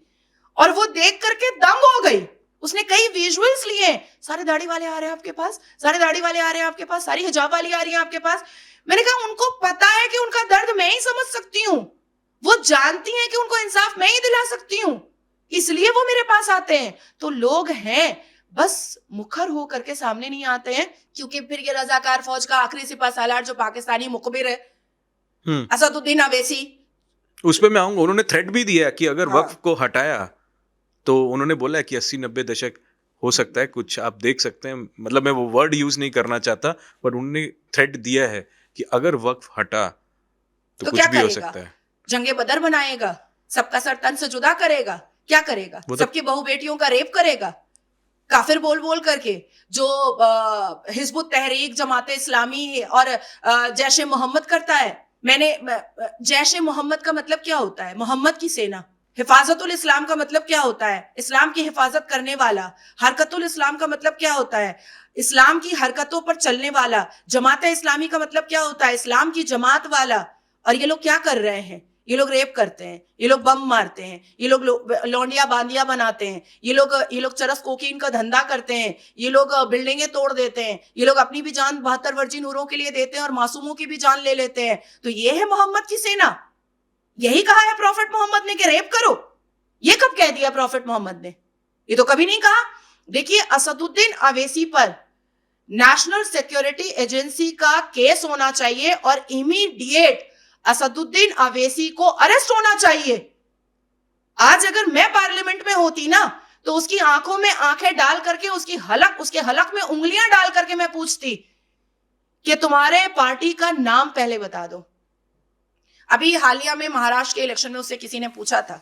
Speaker 1: और वो देख करके दंग हो गई। उसने कई विजुअल्स लिए, सारे दाढ़ी वाले आ रहे हैं आपके पास, सारे दाढ़ी वाले आ रहे हैं आपके पास, सारी हिजाब वाली आ रही है आपके पास। मैंने कहा उनको पता है कि उनका दर्द मैं ही समझ सकती हूँ, वो जानती हैं कि उनको इंसाफ मैं ही दिला सकती हूँ, इसलिए वो मेरे पास आते हैं। तो लोग हैं, बस मुखर हो करके सामने नहीं आते हैं, क्योंकि फिर ये रजाकार फौज का आखिरी सिपा सालार जो पाकिस्तानी मुखबिर है असदुद्दीन अवैसी, उस पे मैं आऊंगा।
Speaker 2: उन्होंने थ्रेट भी दिया कि अगर वक्फ को हटाया तो उन्होंने बोला कि 80-90 दशक हो सकता है, कुछ आप देख सकते हैं, मतलब मैं वो वर्ड यूज नहीं करना चाहता, पर उन्होंने थ्रेट दिया है कि अगर वक्फ हटा तो कुछ भी हो सकता है।
Speaker 1: जंगे बदर बनाएगा, सबका सर तन से जुदा करेगा, क्या करेगा? सबकी बहू बेटियों का रेप करेगा, काफिर बोल बोल करके, जो हिजबुत तहरीक, जमाते इस्लामी और जैशे मोहम्मद करता है, जैश ए मोहम्मद का मतलब क्या होता है? मोहम्मद की सेना। हिफाजतुल इस्लाम का मतलब क्या होता है? इस्लाम की हिफाजत करने वाला। हरकतुल इस्लाम का मतलब क्या होता है? इस्लाम की हरकतों पर चलने वाला। जमात इस्लामी का मतलब क्या होता है? इस्लाम की जमात वाला। और ये लोग क्या कर रहे हैं? ये लोग रेप करते हैं, ये लोग बम मारते हैं, ये लोग लौंडिया बांदिया बनाते हैं, ये लोग चरस कोकीन का धंधा करते हैं, ये लोग बिल्डिंगें तोड़ देते हैं, ये लोग अपनी भी जान 72 वर्जिन हूरों के लिए देते हैं और मासूमों की भी जान ले लेते हैं। तो ये है मोहम्मद की सेना। यही कहा है प्रॉफिट मोहम्मद ने कि रेप करो? ये कब कह दिया प्रॉफिट मोहम्मद ने? ये तो कभी नहीं कहा। देखिए, असदुद्दीन अवैसी पर नेशनल सिक्योरिटी एजेंसी का केस होना चाहिए और इमीडिएट असदुद्दीन अवैसी को अरेस्ट होना चाहिए। आज अगर मैं पार्लियामेंट में होती ना, तो उसकी आंखों में आंखें डाल करके उसके हलक में उंगलियां डाल करके मैं पूछती कि तुम्हारे पार्टी का नाम पहले बता दो। अभी हालिया में महाराष्ट्र के इलेक्शन में उससे किसी ने पूछा था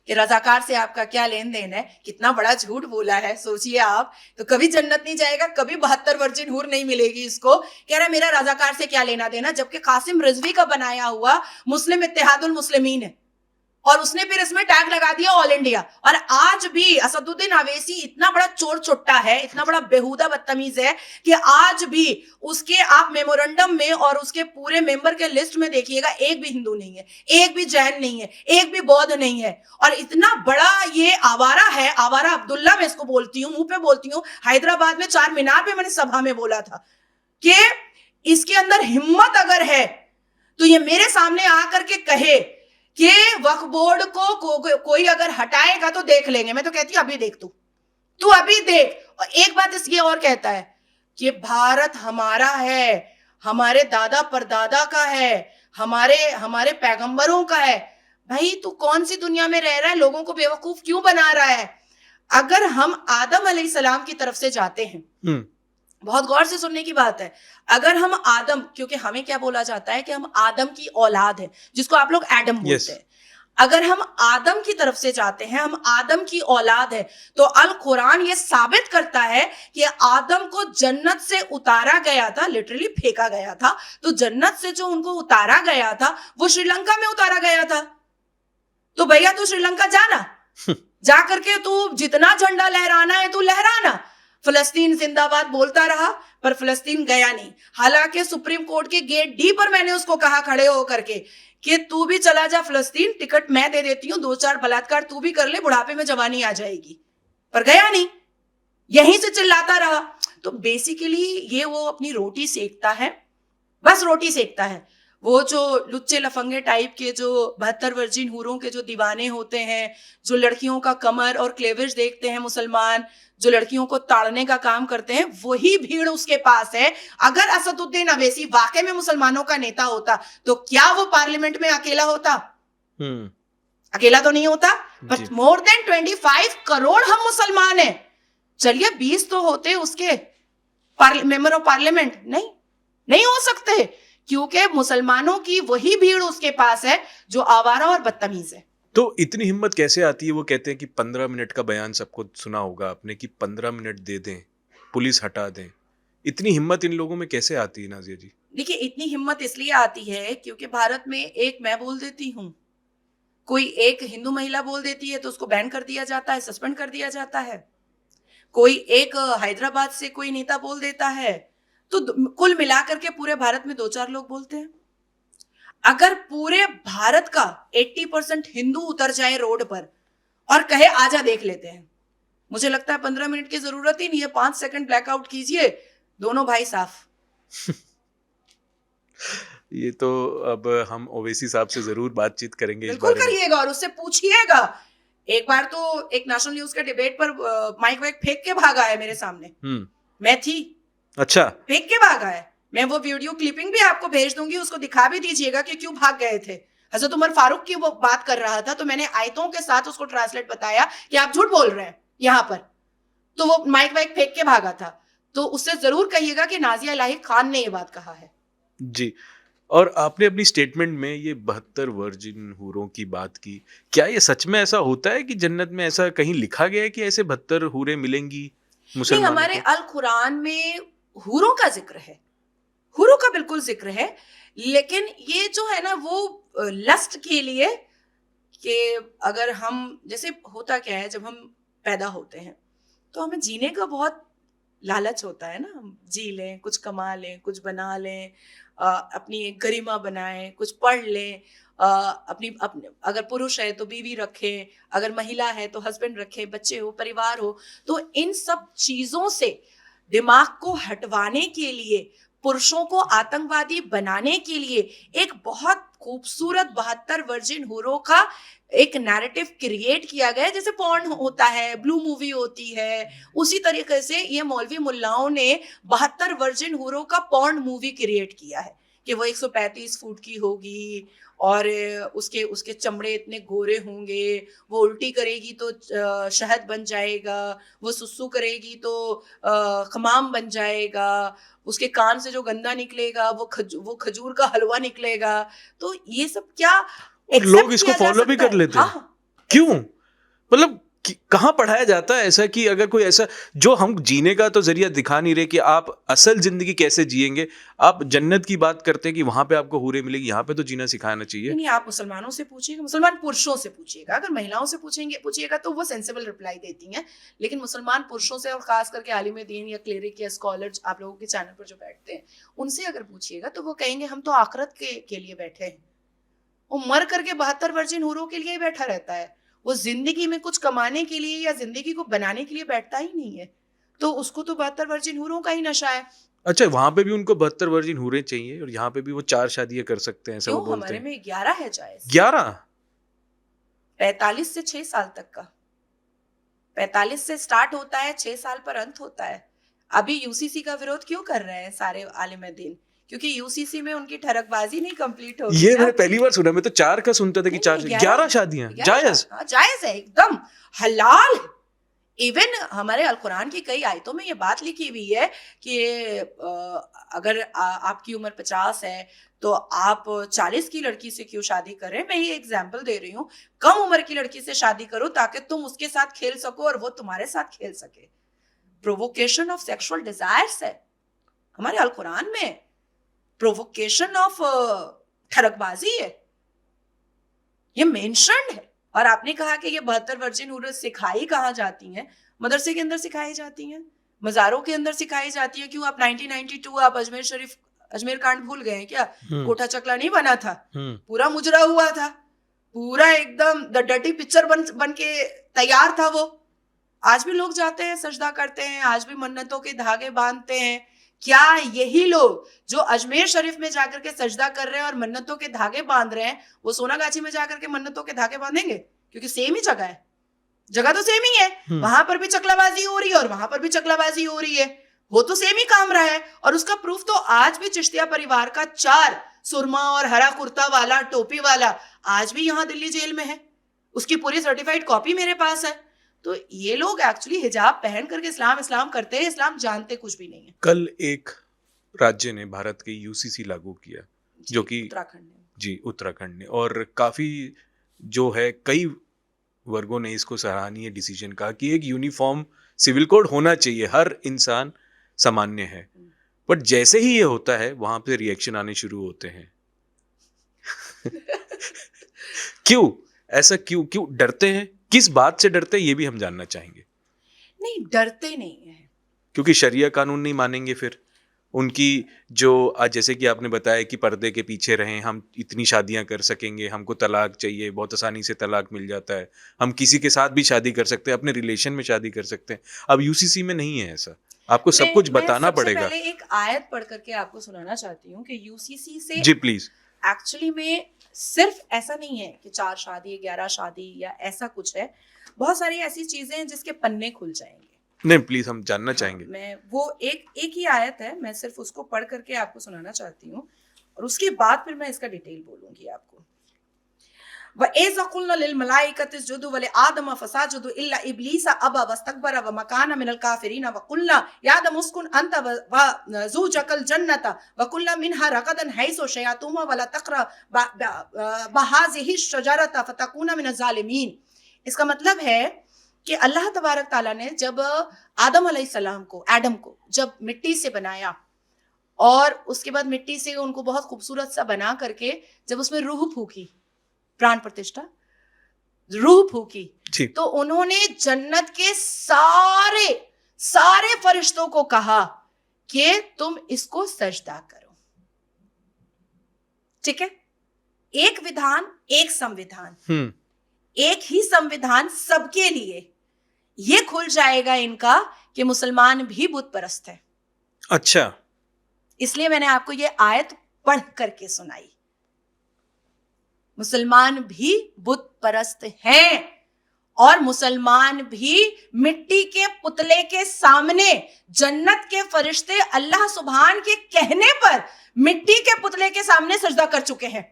Speaker 1: कि रजाकार से आपका क्या लेन देन है? कितना बड़ा झूठ बोला है, सोचिए आप। तो कभी जन्नत नहीं जाएगा, कभी 72 वर्जिन हूर नहीं मिलेगी इसको। कह रहा मेरा रजाकार से क्या लेना देना, जबकि कासिम रिजवी का बनाया हुआ मुस्लिम इत्तेहादुल मुस्लिमीन है और उसने फिर इसमें टैग लगा दिया ऑल इंडिया। और आज भी असदुद्दीन अवैसी इतना बड़ा चोर चुट्टा है, इतना बड़ा बेहुदा बदतमीज है कि आज भी उसके आप मेमोरेंडम में और उसके पूरे मेंबर के लिस्ट में देखिएगा, एक भी हिंदू नहीं है, एक भी जैन नहीं है, एक भी बौद्ध नहीं है। और इतना बड़ा ये आवारा है, आवारा अब्दुल्ला मैं इसको बोलती हूँ, मुंह पे बोलती हूँ। हैदराबाद में चार मीनार पे मैंने सभा में बोला था कि इसके अंदर हिम्मत अगर है तो ये मेरे सामने आकर के कहे कि वक्फ बोर्ड को कोई अगर हटाएगा तो देख लेंगे। मैं तो कहती हूं अभी देख, तू अभी देख। और एक बात इसकी और कहता है कि भारत हमारा है, हमारे दादा परदादा का है, हमारे पैगंबरों का है। भाई तू कौन सी दुनिया में रह रहा है? लोगों को बेवकूफ क्यों बना रहा है? अगर हम आदम अलैहिस्सलाम की तरफ से जाते हैं, बहुत गौर से सुनने की बात है, अगर हम आदम, क्योंकि हमें क्या बोला जाता है कि हम आदम की औलाद है, जिसको आप लोग एडम बोलते हैं। अगर हम आदम की तरफ से जाते हैं, हम आदम की औलाद है, तो अल कुरान ये साबित करता है कि आदम को जन्नत से उतारा गया था, लिटरली फेंका गया था। तो जन्नत से जो उनको उतारा गया था वो श्रीलंका में उतारा गया था। तो भैया तू श्रीलंका जाना, जा करके तू जितना झंडा लहराना है तू लहराना। फलस्तीन जिंदाबाद बोलता रहा पर फलस्तीन गया नहीं। हालांकि सुप्रीम कोर्ट के गेट डी पर मैंने उसको कहा खड़े होकर के कि तू भी चला जा फलस्तीन, टिकट मैं दे देती हूं, 2-4 बलात्कार तू भी कर ले, बुढ़ापे में जवानी आ जाएगी। पर गया नहीं, यहीं से चिल्लाता रहा। तो बेसिकली ये वो अपनी रोटी सेकता है, बस रोटी सेकता है। वो जो लुच्चे लफंगे टाइप के जो 72 वर्जिन हूरों के जो दीवाने होते हैं, जो लड़कियों का कमर और क्लेविश देखते हैं मुसलमान, जो लड़कियों को ताड़ने का काम करते हैं, वही भीड़ उसके पास है। अगर असदुद्दीन अवैसी वाकई में मुसलमानों का नेता होता तो क्या वो पार्लियामेंट में अकेला होता? अकेला तो नहीं होता। बट मोर देन 25 करोड़ हम मुसलमान हैं। चलिए 20 तो होते उसके मेंबर ऑफ पार्लियामेंट, नहीं हो सकते, क्योंकि मुसलमानों की वही भीड़ उसके पास है जो आवारा और बदतमीज है।
Speaker 2: तो इतनी हिम्मत कैसे आती है? वो कहते हैं कि 15 मिनट का बयान, सबको सुना होगा आपने, कि 15 मिनट दे दें, पुलिस हटा दें। इतनी हिम्मत इन लोगों में कैसे आती है नाजिया जी?
Speaker 1: देखिए, इतनी हिम्मत इसलिए आती है क्योंकि भारत में एक मैं बोल देती हूँ, कोई एक हिंदू महिला बोल देती है तो उसको बैन कर दिया जाता है, सस्पेंड कर दिया जाता है। कोई एक हैदराबाद से कोई नेता बोल देता है तो कुल मिलाकर के पूरे भारत में 2-4 लोग बोलते हैं। अगर पूरे भारत का 80% हिंदू उतर जाए रोड पर और कहे आजा देख लेते हैं, मुझे लगता है 15 मिनट की जरूरत ही नहीं है, 5 सेकंड ब्लैकआउट कीजिए, दोनों भाई साफ।
Speaker 2: ये तो अब हम ओवैसी साहब से जरूर बातचीत करेंगे,
Speaker 1: बिल्कुल करिएगा और उससे पूछिएगा। एक बार तो एक नेशनल न्यूज के डिबेट पर माइक वाइक फेंक के भागा है मेरे सामने, मैं थी,
Speaker 2: अच्छा,
Speaker 1: फेंक के भागा है। मैं वो वीडियो क्लिपिंग भी आपको भेज दूंगी, उसको दिखा भी दीजिएगा कि क्यों भाग गए थे। हजरत उमर फारूक की वो बात कर रहा था तो मैंने आयतों के साथ उसको ट्रांसलेट बताया कि आप झूठ बोल रहे हैं यहाँ पर, तो वो माइक वाइक फेंक के भागा था। तो उससे जरूर कहिएगा कि नाजिया इलाही खान ने ये बात कहा है
Speaker 2: जी। और आपने अपनी स्टेटमेंट में ये 72 वर्जिन हूरों की बात की, क्या ये सच में ऐसा होता है कि जन्नत में ऐसा कहीं लिखा गया है कि ऐसे 72 हूरें मिलेंगी मुसलमानों को?
Speaker 1: हमारे अल कुरान में हूरों का जिक्र है, हूरों का बिल्कुल जिक्र है, लेकिन ये जो है ना वो लस्ट के लिए, कि अगर हम, जैसे होता क्या है जब हम पैदा होते हैं तो हमें जीने का बहुत लालच होता है ना, हम जी लें, कुछ कमा लें, कुछ बना लें, अपनी एक गरिमा बनाएं, कुछ पढ़ लें, अपने अगर पुरुष है तो बीवी रखें, अगर महिला है तो हस्बैंड रखें, बच्चे हो, परिवार हो। तो इन सब चीजों से दिमाग को हटवाने के लिए, पुरुषों को आतंकवादी बनाने के लिए एक बहुत खूबसूरत 72 वर्जिन हूरों का एक नैरेटिव क्रिएट किया गया है। जैसे पॉर्न होता है, ब्लू मूवी होती है, उसी तरीके से ये मौलवी मुल्लाओं ने 72 वर्जिन हूरों का पॉर्न मूवी क्रिएट किया है कि वो 135 फुट की होगी और उसके उसके चमड़े इतने गोरे होंगे, वो उल्टी करेगी तो शहद बन जाएगा, वो सुसु करेगी तो खमाम बन जाएगा, उसके कान से जो गंदा निकलेगा वो खजूर का हलवा निकलेगा। तो ये सब क्या
Speaker 2: और लोग इसको फॉलो भी कर लेते हैं।
Speaker 1: हाँ,
Speaker 2: क्यों? मतलब कहाँ पढ़ाया जाता है ऐसा कि अगर कोई ऐसा, जो हम जीने का तो जरिया दिखा नहीं रहे कि आप असल जिंदगी कैसे जिएंगे। आप जन्नत की बात करते हैं कि वहां पे आपको हूरें मिलेगी, यहाँ पे तो जीना सिखाना चाहिए।
Speaker 1: नहीं, आप मुसलमानों से पूछिएगा, मुसलमान पुरुषों से पूछिएगा। अगर महिलाओं से पूछिएगा तो वो सेंसिबल रिप्लाई देती हैं, लेकिन मुसलमान पुरुषों से, और खास करके आलिम दीन या क्लेरिक या स्कॉलर आप लोगों के चैनल पर जो बैठते हैं, उनसे अगर पूछिएगा तो वो कहेंगे हम तो आखिरत के लिए बैठे हैं। वो मर करके 72 वर्जिन हूरों के लिए ही बैठा रहता है, वो जिंदगी में कुछ कमाने के लिए या जिंदगी को बनाने के लिए बैठता ही नहीं है। तो उसको तो 72 वर्जिन हूरों का ही नशा है।
Speaker 2: अच्छा, वहां पे भी उनको 72 वर्जिन हूरें चाहिए और यहाँ पे भी वो 4 शादियां कर सकते हैं, ऐसा वो
Speaker 1: क्यों?
Speaker 2: बोलते
Speaker 1: हमारे
Speaker 2: हैं।
Speaker 1: में 11 है जायज।
Speaker 2: 11?
Speaker 1: 45 से 6 साल तक का, 45 से स्टार्ट होता है, 6 साल पर अंत होता है। अभी यूसीसी का विरोध क्यों कर रहे हैं सारे आलिम दीन? क्योंकि यूसीसी में उनकी ठरकबाजी नहीं कंप्लीट होगी।
Speaker 2: ये मैंने पहली बार सुना। मैं तो 4 का सुनता था कि 4 11 शादियां जायज।
Speaker 1: जायज है, एकदम हलाल। इवन हमारे अल कुरान की कई आयतों में ये बात लिखी हुई है कि अगर आपकी उम्र 50 है तो आप 40 की लड़की से क्यों शादी करें। मैं ये एग्जाम्पल दे रही हूँ, कम उम्र की लड़की से शादी करो ताकि तुम उसके साथ खेल सको और वो तुम्हारे साथ खेल सके। प्रोवोकेशन ऑफ सेक्सुअल डिजायर्स है हमारे अल कुरान में, प्रोवोकेशन ऑफ ठरकबाजी है, ये मेंशन्ड है। और आपने कहा कि ये 72 वर्जिन हूरें सिखाई कहाँ जाती हैं? मदरसे के अंदर सिखाई जाती हैं, मज़ारों के अंदर सिखाई जाती है। क्यों? आप 1992 आप अजमेर शरीफ, अजमेर कांड भूल गए हैं क्या? कोठा चकला नहीं बना था, पूरा मुजरा हुआ था, पूरा एकदम द डर्टी पिक्चर बन के तैयार था वो। आज भी लोग जाते हैं, सजदा करते हैं, आज भी मन्नतों के धागे बांधते हैं। क्या यही लोग जो अजमेर शरीफ में जाकर के सजदा कर रहे हैं और मन्नतों के धागे बांध रहे हैं, वो सोनागाछी में जाकर के मन्नतों के धागे बांधेंगे? क्योंकि सेम ही जगह है, जगह तो सेम ही है। वहां पर भी चकलाबाजी हो रही है और वहां पर भी चकलाबाजी हो रही है, वो तो सेम ही काम रहा है। और उसका प्रूफ तो आज भी चिश्तिया परिवार का 4 सुरमा और हरा कुर्ता वाला, टोपी वाला आज भी यहाँ दिल्ली जेल में है, उसकी पूरी सर्टिफाइड कॉपी मेरे पास है। तो ये लोग एक्चुअली हिजाब पहन करके इस्लाम करते हैं, इस्लाम जानते कुछ भी नहीं है।
Speaker 2: कल एक राज्य ने भारत के यूसीसी लागू किया, जो कि
Speaker 1: उत्तराखंड ने,
Speaker 2: जी उत्तराखंड ने, और काफी जो है कई वर्गों ने इसको सराहनीय डिसीजन कहा कि एक यूनिफॉर्म सिविल कोड होना चाहिए, हर इंसान सामान्य है। बट जैसे ही ये होता है वहां पे रिएक्शन आने शुरू होते हैं। क्यों ऐसा? क्यों डरते हैं? किस बात से डरते हैं ये भी हम जानना चाहेंगे।
Speaker 1: नहीं, डरते नहीं है,
Speaker 2: क्योंकि शरिया कानून नहीं मानेंगे फिर उनकी, जो आज जैसे कि आपने बताया कि पर्दे के पीछे रहें, हम इतनी शादियां कर सकेंगे, हमको तलाक चाहिए, बहुत आसानी से तलाक मिल जाता है, हम किसी के साथ भी शादी कर सकते हैं, अपने रिलेशन में शादी कर सकते हैं। अब यूसीसी में नहीं है ऐसा, आपको सब कुछ बताना पड़ेगा।
Speaker 1: मैं पहले एक आयत पढ़ करके आपको सुनाना चाहती हूँ कि यूसीसी से
Speaker 2: जी प्लीज।
Speaker 1: एक्चुअली में सिर्फ ऐसा नहीं है कि 4 शादी 11 शादी या ऐसा कुछ है, बहुत सारी ऐसी चीजें हैं जिसके पन्ने खुल जाएंगे। नहीं
Speaker 2: प्लीज, हम जानना चाहेंगे।
Speaker 1: मैं वो एक ही आयत है, मैं सिर्फ उसको पढ़ करके आपको सुनाना चाहती हूँ और उसके बाद फिर मैं इसका डिटेल बोलूंगी आपको। वइज़ क़ुल्ना लिल मलाइकति इसजुदू व लिआदम फसजदू इल्ला इब्लीस अबा वस्तकबरा व मकाना मिनल काफिरीन व क़ुल्ना या आदम उस्कुन अंत व ज़ूजकल जन्नत व कुल्ला मिनहा रगदन हैसु शयातुमा व ला तक़रा बहाज़िहि शजरत फतकूना मिनज़ ज़ालिमीन। इसका मतलब है कि अल्लाह तबारक ताला ने जब आदम अलैहिस्सलाम को, एडम को जब मिट्टी से बनाया और उसके बाद मिट्टी से उनको बहुत खूबसूरत सा बना करके जब उसमें रूह फूकी, प्राण प्रतिष्ठा, रूह फूकी, तो उन्होंने जन्नत के सारे सारे फरिश्तों को कहा कि तुम इसको सजदा करो। ठीक है, एक विधान, एक संविधान, एक ही संविधान सबके लिए। ये खुल जाएगा इनका कि मुसलमान भी बुत परस्त है।
Speaker 2: अच्छा,
Speaker 1: इसलिए मैंने आपको ये आयत पढ़ करके सुनाई। मुसलमान भी बुत परस्त हैं और मुसलमान भी मिट्टी के पुतले के सामने जन्नत के फरिश्ते अल्लाह सुभान के कहने पर मिट्टी के पुतले के सामने सजदा कर चुके हैं।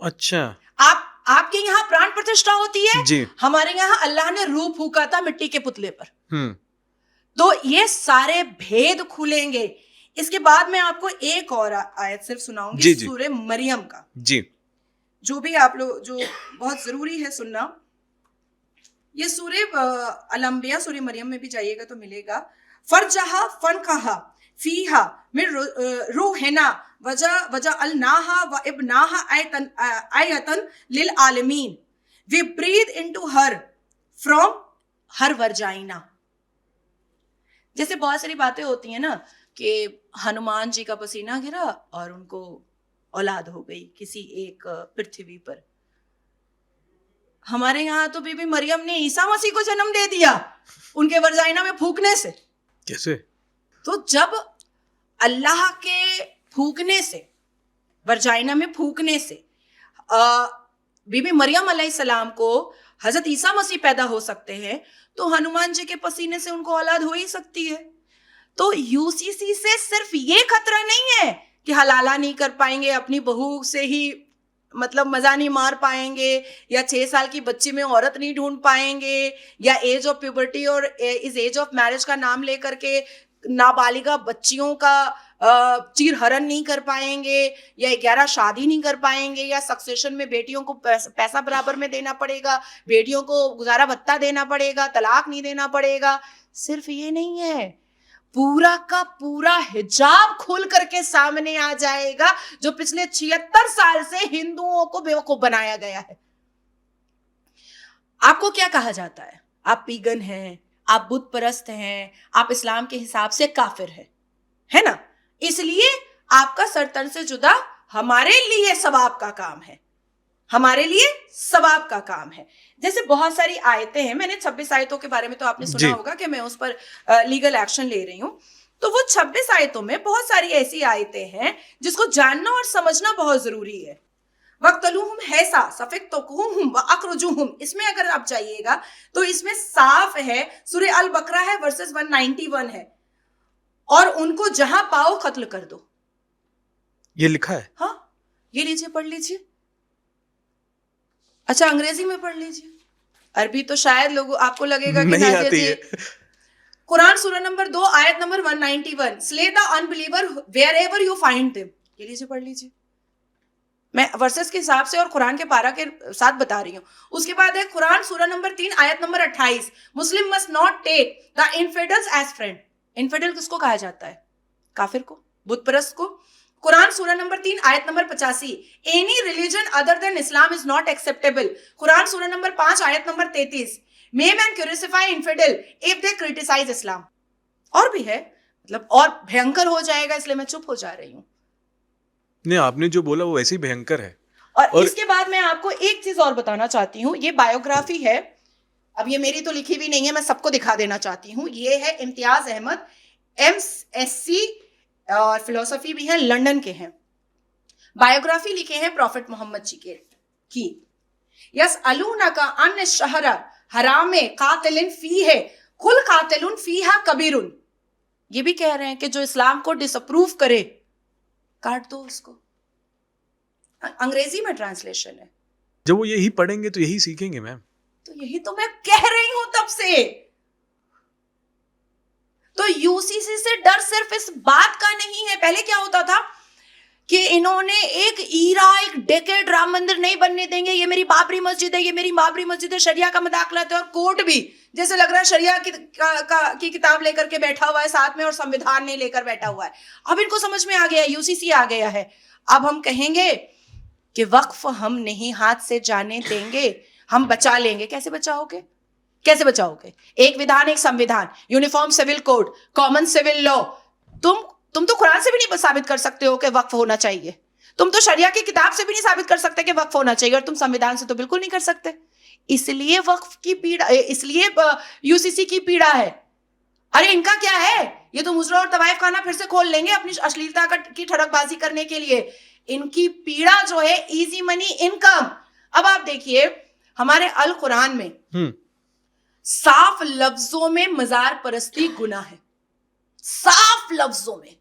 Speaker 2: अच्छा,
Speaker 1: आपके यहाँ प्राण प्रतिष्ठा होती है
Speaker 2: जी,
Speaker 1: हमारे यहाँ अल्लाह ने रूह फूका था मिट्टी के पुतले पर। तो ये सारे भेद खुलेंगे। इसके बाद मैं आपको एक और आयत सिर्फ सुनाऊंगी सूरे मरियम का,
Speaker 2: जी,
Speaker 1: जो भी आप लोग, जो बहुत जरूरी है सुनना। ये सूरे अल-अंबिया, सूरे मरियम में भी जाइएगा तो मिलेगा। फरजहा फनकहा फीहा मिन रूहिना वजअलनाहा व इब्नाहा आयतन लिल आलमीन। We breathe into her from her vagina. जैसे बहुत सारी बातें होती हैं ना कि हनुमान जी का पसीना गिरा और उनको औलाद हो गई किसी एक पृथ्वी पर। हमारे यहाँ तो बीबी मरियम ने ईसा मसीह को जन्म दे दिया उनके वर्जाइना में फूकने से।
Speaker 2: कैसे?
Speaker 1: तो जब अल्लाह के फूकने से, वर्जाइना में फूकने से बीबी मरियम अलैहिस्सलाम को हजरत ईसा मसीह पैदा हो सकते हैं, तो हनुमान जी के पसीने से उनको औलाद हो ही सकती है। तो यूसीसी से सिर्फ ये खतरा नहीं है कि हलाला नहीं कर पाएंगे, अपनी बहू से ही मतलब मजा नहीं मार पाएंगे, या 6 साल की बच्ची में औरत नहीं ढूंढ पाएंगे, या एज ऑफ प्यूबर्टी और इस एज ऑफ मैरिज का नाम लेकर के नाबालिगा बच्चियों का चीरहरण नहीं कर पाएंगे, या 11 शादी नहीं कर पाएंगे, या सक्सेशन में बेटियों को पैसा बराबर में देना पड़ेगा, बेटियों को गुजारा भत्ता देना पड़ेगा, तलाक नहीं देना पड़ेगा। सिर्फ ये नहीं है, पूरा का पूरा हिजाब खोल करके सामने आ जाएगा, जो पिछले 76 साल से हिंदुओं को बेवकूफ बनाया गया है। आपको क्या कहा जाता है? आप पीगन हैं, आप बुत परस्त हैं, आप इस्लाम के हिसाब से काफिर हैं, है ना? इसलिए आपका सरतन से जुदा हमारे लिए सवाब का काम है, हमारे लिए सवाब का काम है। जैसे बहुत सारी आयतें हैं, मैंने 26 आयतों के बारे में तो आपने सुना होगा कि मैं उस पर लीगल एक्शन ले रही हूं। तो वो 26 आयतों में बहुत सारी ऐसी आयतें हैं जिसको जानना और समझना बहुत जरूरी है। वक्तलूहुम हैसा सफिक्तुहुम व अखरुजुहुम, इसमें अगर आप जाइएगा तो इसमें साफ है, सूरे अल बकरा है वर्सेस 191 है, और उनको जहां पाओ कत्ल कर दो,
Speaker 2: ये लिखा है।
Speaker 1: हाँ, ये लीजिए, पढ़ लीजिए। अच्छा, अंग्रेजी में पढ़ लीजिए, अरबी तो शायद लोगों आपको लगेगा कि
Speaker 2: नहीं आती है।
Speaker 1: कुरान सूरा नंबर 2 आयत number 191, slay the unbeliever wherever you find them. ये लीजिए, पढ़ लीजिए। मैं वर्सेस के हिसाब से और कुरान के पारा के साथ बता रही हूँ। उसके बाद है कुरान सूरा नंबर 3 आयत number 28, Muslim must not take the infidels as friend. Infidel किसको कहा जाता है? काफिर को, बुत परस्त को। कुरान सूरा नंबर 3 आयत number 85, any religion other than Islam is not acceptable. कुरान सूरा नंबर 5 आयत number 33, may man crucify infidel if they criticise Islam. और भी है, मतलब और भयंकर हो जाएगा, इसलिए मैं चुप हो जा रही हूँ।
Speaker 2: नहीं, आपने जो बोला वो वैसे ही भयंकर है।
Speaker 1: और इसके बाद मैं आपको एक चीज और बताना चाहती हूँ। ये बायोग्राफी है, अब ये मेरी तो लिखी भी नहीं है, मैं सबको दिखा देना चाहती हूँ। ये है इम्तियाज अहमद, MSc और फिलोसफी भी है, लंदन के हैं। बायोग्राफी लिखे हैं प्रॉफिट मोहम्मद जी के की। यस अलूनका अन शहर हराम कातिलिन फीहे कुल कातिलुन फीहा कबीरुन। ये भी कह रहे हैं कि जो इस्लाम को डिसअप्रूव करे काट दो उसको। अंग्रेजी में ट्रांसलेशन है।
Speaker 2: जब वो यही पढ़ेंगे तो यही सीखेंगे मैम।
Speaker 1: तो यही तो मैं कह रही हूं तब से। तो यूसीसी से डर सिर्फ इस बात का नहीं है। पहले क्या होता था कि इन्होंने एक डेकेड राम मंदिर नहीं बनने देंगे, ये मेरी बाबरी मस्जिद है, ये मेरी बाबरी मस्जिद है, शरिया का मजाक लाते हैं। और कोर्ट भी जैसे लग रहा है शरिया की किताब लेकर के बैठा हुआ है साथ में और संविधान नहीं लेकर बैठा हुआ है। अब इनको समझ में आ गया, यूसीसी आ गया है। अब हम कहेंगे कि वक्फ हम नहीं हाथ से जाने देंगे, हम बचा लेंगे। कैसे बचाओगे? कैसे बचाओगे? एक विधान, एक संविधान, uniform civil code, common civil law. तुम तो कुरान से भी नहीं साबित कर सकते हो कि वक्फ होना चाहिए। तुम तो शरिया की किताब से भी नहीं साबित कर सकते कि वक्फ होना चाहिए, और तुम संविधान से तो बिल्कुल नहीं कर सकते। इसलिए वक्फ की पीड़ा, इसलिए यूसीसी की पीड़ा है। अरे इनका क्या है, ये तो मुजरा और तवाइफ खाना फिर से खोल लेंगे अपनी अश्लीलता की ठड़कबाजी करने के लिए। इनकी पीड़ा जो है इजी मनी इनकम। अब आप देखिए हमारे अल कुरान में साफ लफ्जों में मजार परस्ती गुनाह है, साफ लफ्जों में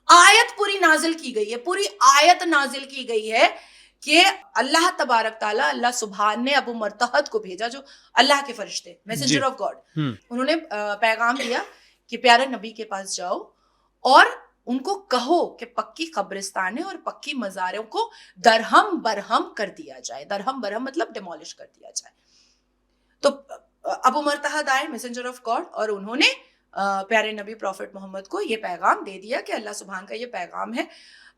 Speaker 1: आयत पूरी नाजिल की गई है, पूरी आयत नाजिल की गई है कि अल्लाह तबारक ताला, अल्लाह सुभान ने अबू मरतहद को भेजा, जो अल्लाह के फरिश्ते, मैसेंजर ऑफ गॉड। उन्होंने पैगाम दिया कि प्यारे नबी के पास जाओ और उनको कहो कि पक्की कब्रिस्तान है और पक्की मज़ारों को दरहम बरहम कर दिया जाए। दरहम बरहम मतलब डिमोलिश कर दिया जाए। तो अबू मरतहद आए, मैसेंजर ऑफ गॉड, और उन्होंने प्यारे नबी प्रॉफिट मोहम्मद को ये पैगाम दे दिया कि अल्लाह सुभान का ये पैगाम है।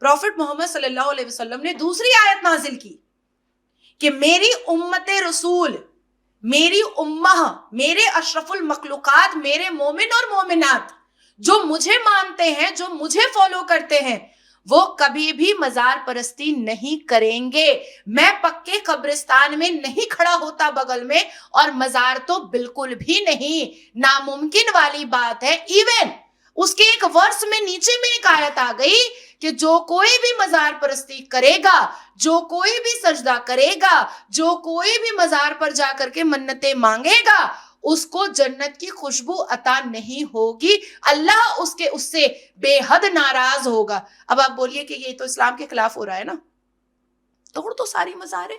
Speaker 1: प्रॉफिट मोहम्मद सल्लल्लाहु अलैहि वसल्लम ने दूसरी आयत नाजिल की कि मेरी उम्मते रसूल, मेरी उम्मह, मेरे अशरफुल मखलूकात, मेरे मोमिन और मोमिनात जो मुझे मानते हैं, जो मुझे फॉलो करते हैं, वो कभी भी मजार परस्ती नहीं करेंगे। मैं पक्के कब्रिस्तान में नहीं खड़ा होता बगल में, और मजार तो बिल्कुल भी नहीं, नामुमकिन वाली बात है। इवन उसके एक वर्ष में नीचे में एक आयत आ गई कि जो कोई भी मजार परस्ती करेगा, जो कोई भी सजदा करेगा, जो कोई भी मजार पर जाकर के मन्नतें मांगेगा, उसको जन्नत की खुशबू अता नहीं होगी, अल्लाह उससे बेहद नाराज होगा। अब आप बोलिए कि ये तो इस्लाम के खिलाफ हो रहा है ना, तोड़ तो सारी मज़ारें।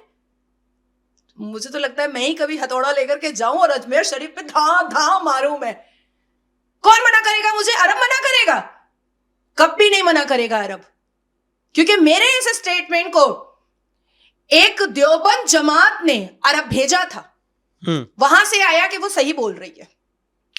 Speaker 1: मुझे तो लगता है मैं ही कभी हथौड़ा लेकर के जाऊं और अजमेर शरीफ पे धाम धाम मारूं मैं। कौन मना करेगा मुझे? अरब मना करेगा? कभी नहीं मना करेगा अरब, क्योंकि मेरे इस स्टेटमेंट को एक देवबंद जमात ने अरब भेजा था। वहां से आया कि वो सही बोल रही है।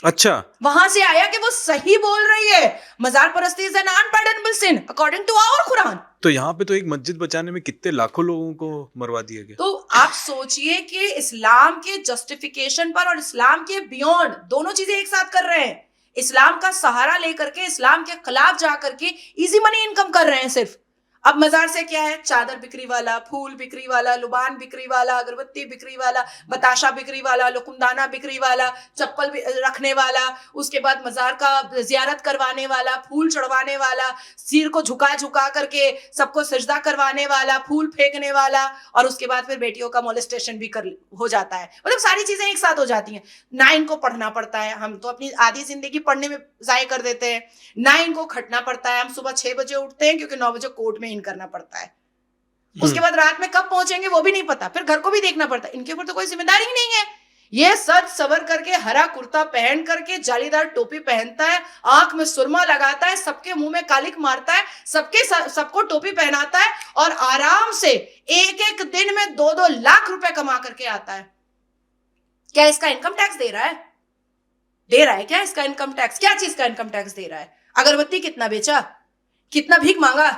Speaker 1: अच्छा, वहां से आया कि वो सही बोल रही है। मजार परस्ती is an unpardonable sin according to our Quran.
Speaker 2: तो यहाँ पे तो एक मस्जिद बचाने में कितने लाखों लोगों को मरवा दिया गया।
Speaker 1: तो आप सोचिए कि इस्लाम के जस्टिफिकेशन पर और इस्लाम के बियॉन्ड दोनों चीजें एक साथ कर रहे हैं। इस्लाम का सहारा लेकर के इस्लाम के खिलाफ जाकर के इजी मनी इनकम कर रहे हैं सिर्फ। अब मजार से क्या है? चादर बिक्री वाला, फूल बिक्री वाला, लुबान बिक्री वाला, अगरबत्ती बिक्री वाला, बताशा बिक्री वाला, लुकुमदाना बिक्री वाला, चप्पल रखने वाला, उसके बाद मजार का जियारत करवाने वाला, फूल चढ़वाने वाला, सिर को झुका झुका करके सबको सजदा करवाने वाला, फूल फेंकने वाला, और उसके बाद फिर बेटियों का मोलेस्टेशन भी हो जाता है। मतलब सारी चीजें एक साथ हो जाती हैं। ना इनको पढ़ना पड़ता है, हम तो अपनी आधी जिंदगी पढ़ने में जाया कर देते हैं। ना इनको खटना पड़ता है, हम सुबह 6 बजे उठते हैं क्योंकि 9 बजे कोर्ट में करना पड़ता है। उसके बाद रात में कब पहुंचेंगे वो भी नहीं पता, फिर घर को भी देखना पड़ता है। इनके ऊपर तो कोई जिम्मेदारी ही नहीं है। ये सज सवर करके हरा कुर्ता पहन करके जालीदार टोपी पहनता है, आंख में सुरमा लगाता है, सबके मुंह में कालिक मारता है, सबको टोपी पहनाता है, और आराम से एक एक दिन में 2-2 लाख रुपए कमा करके आता है। क्या इसका इनकम टैक्स दे रहा है? दे रहा है क्या इसका इनकम टैक्स? क्या चीज का इनकम टैक्स दे रहा है? अगरबत्ती कितना बेचा, कितना भीख मांगा,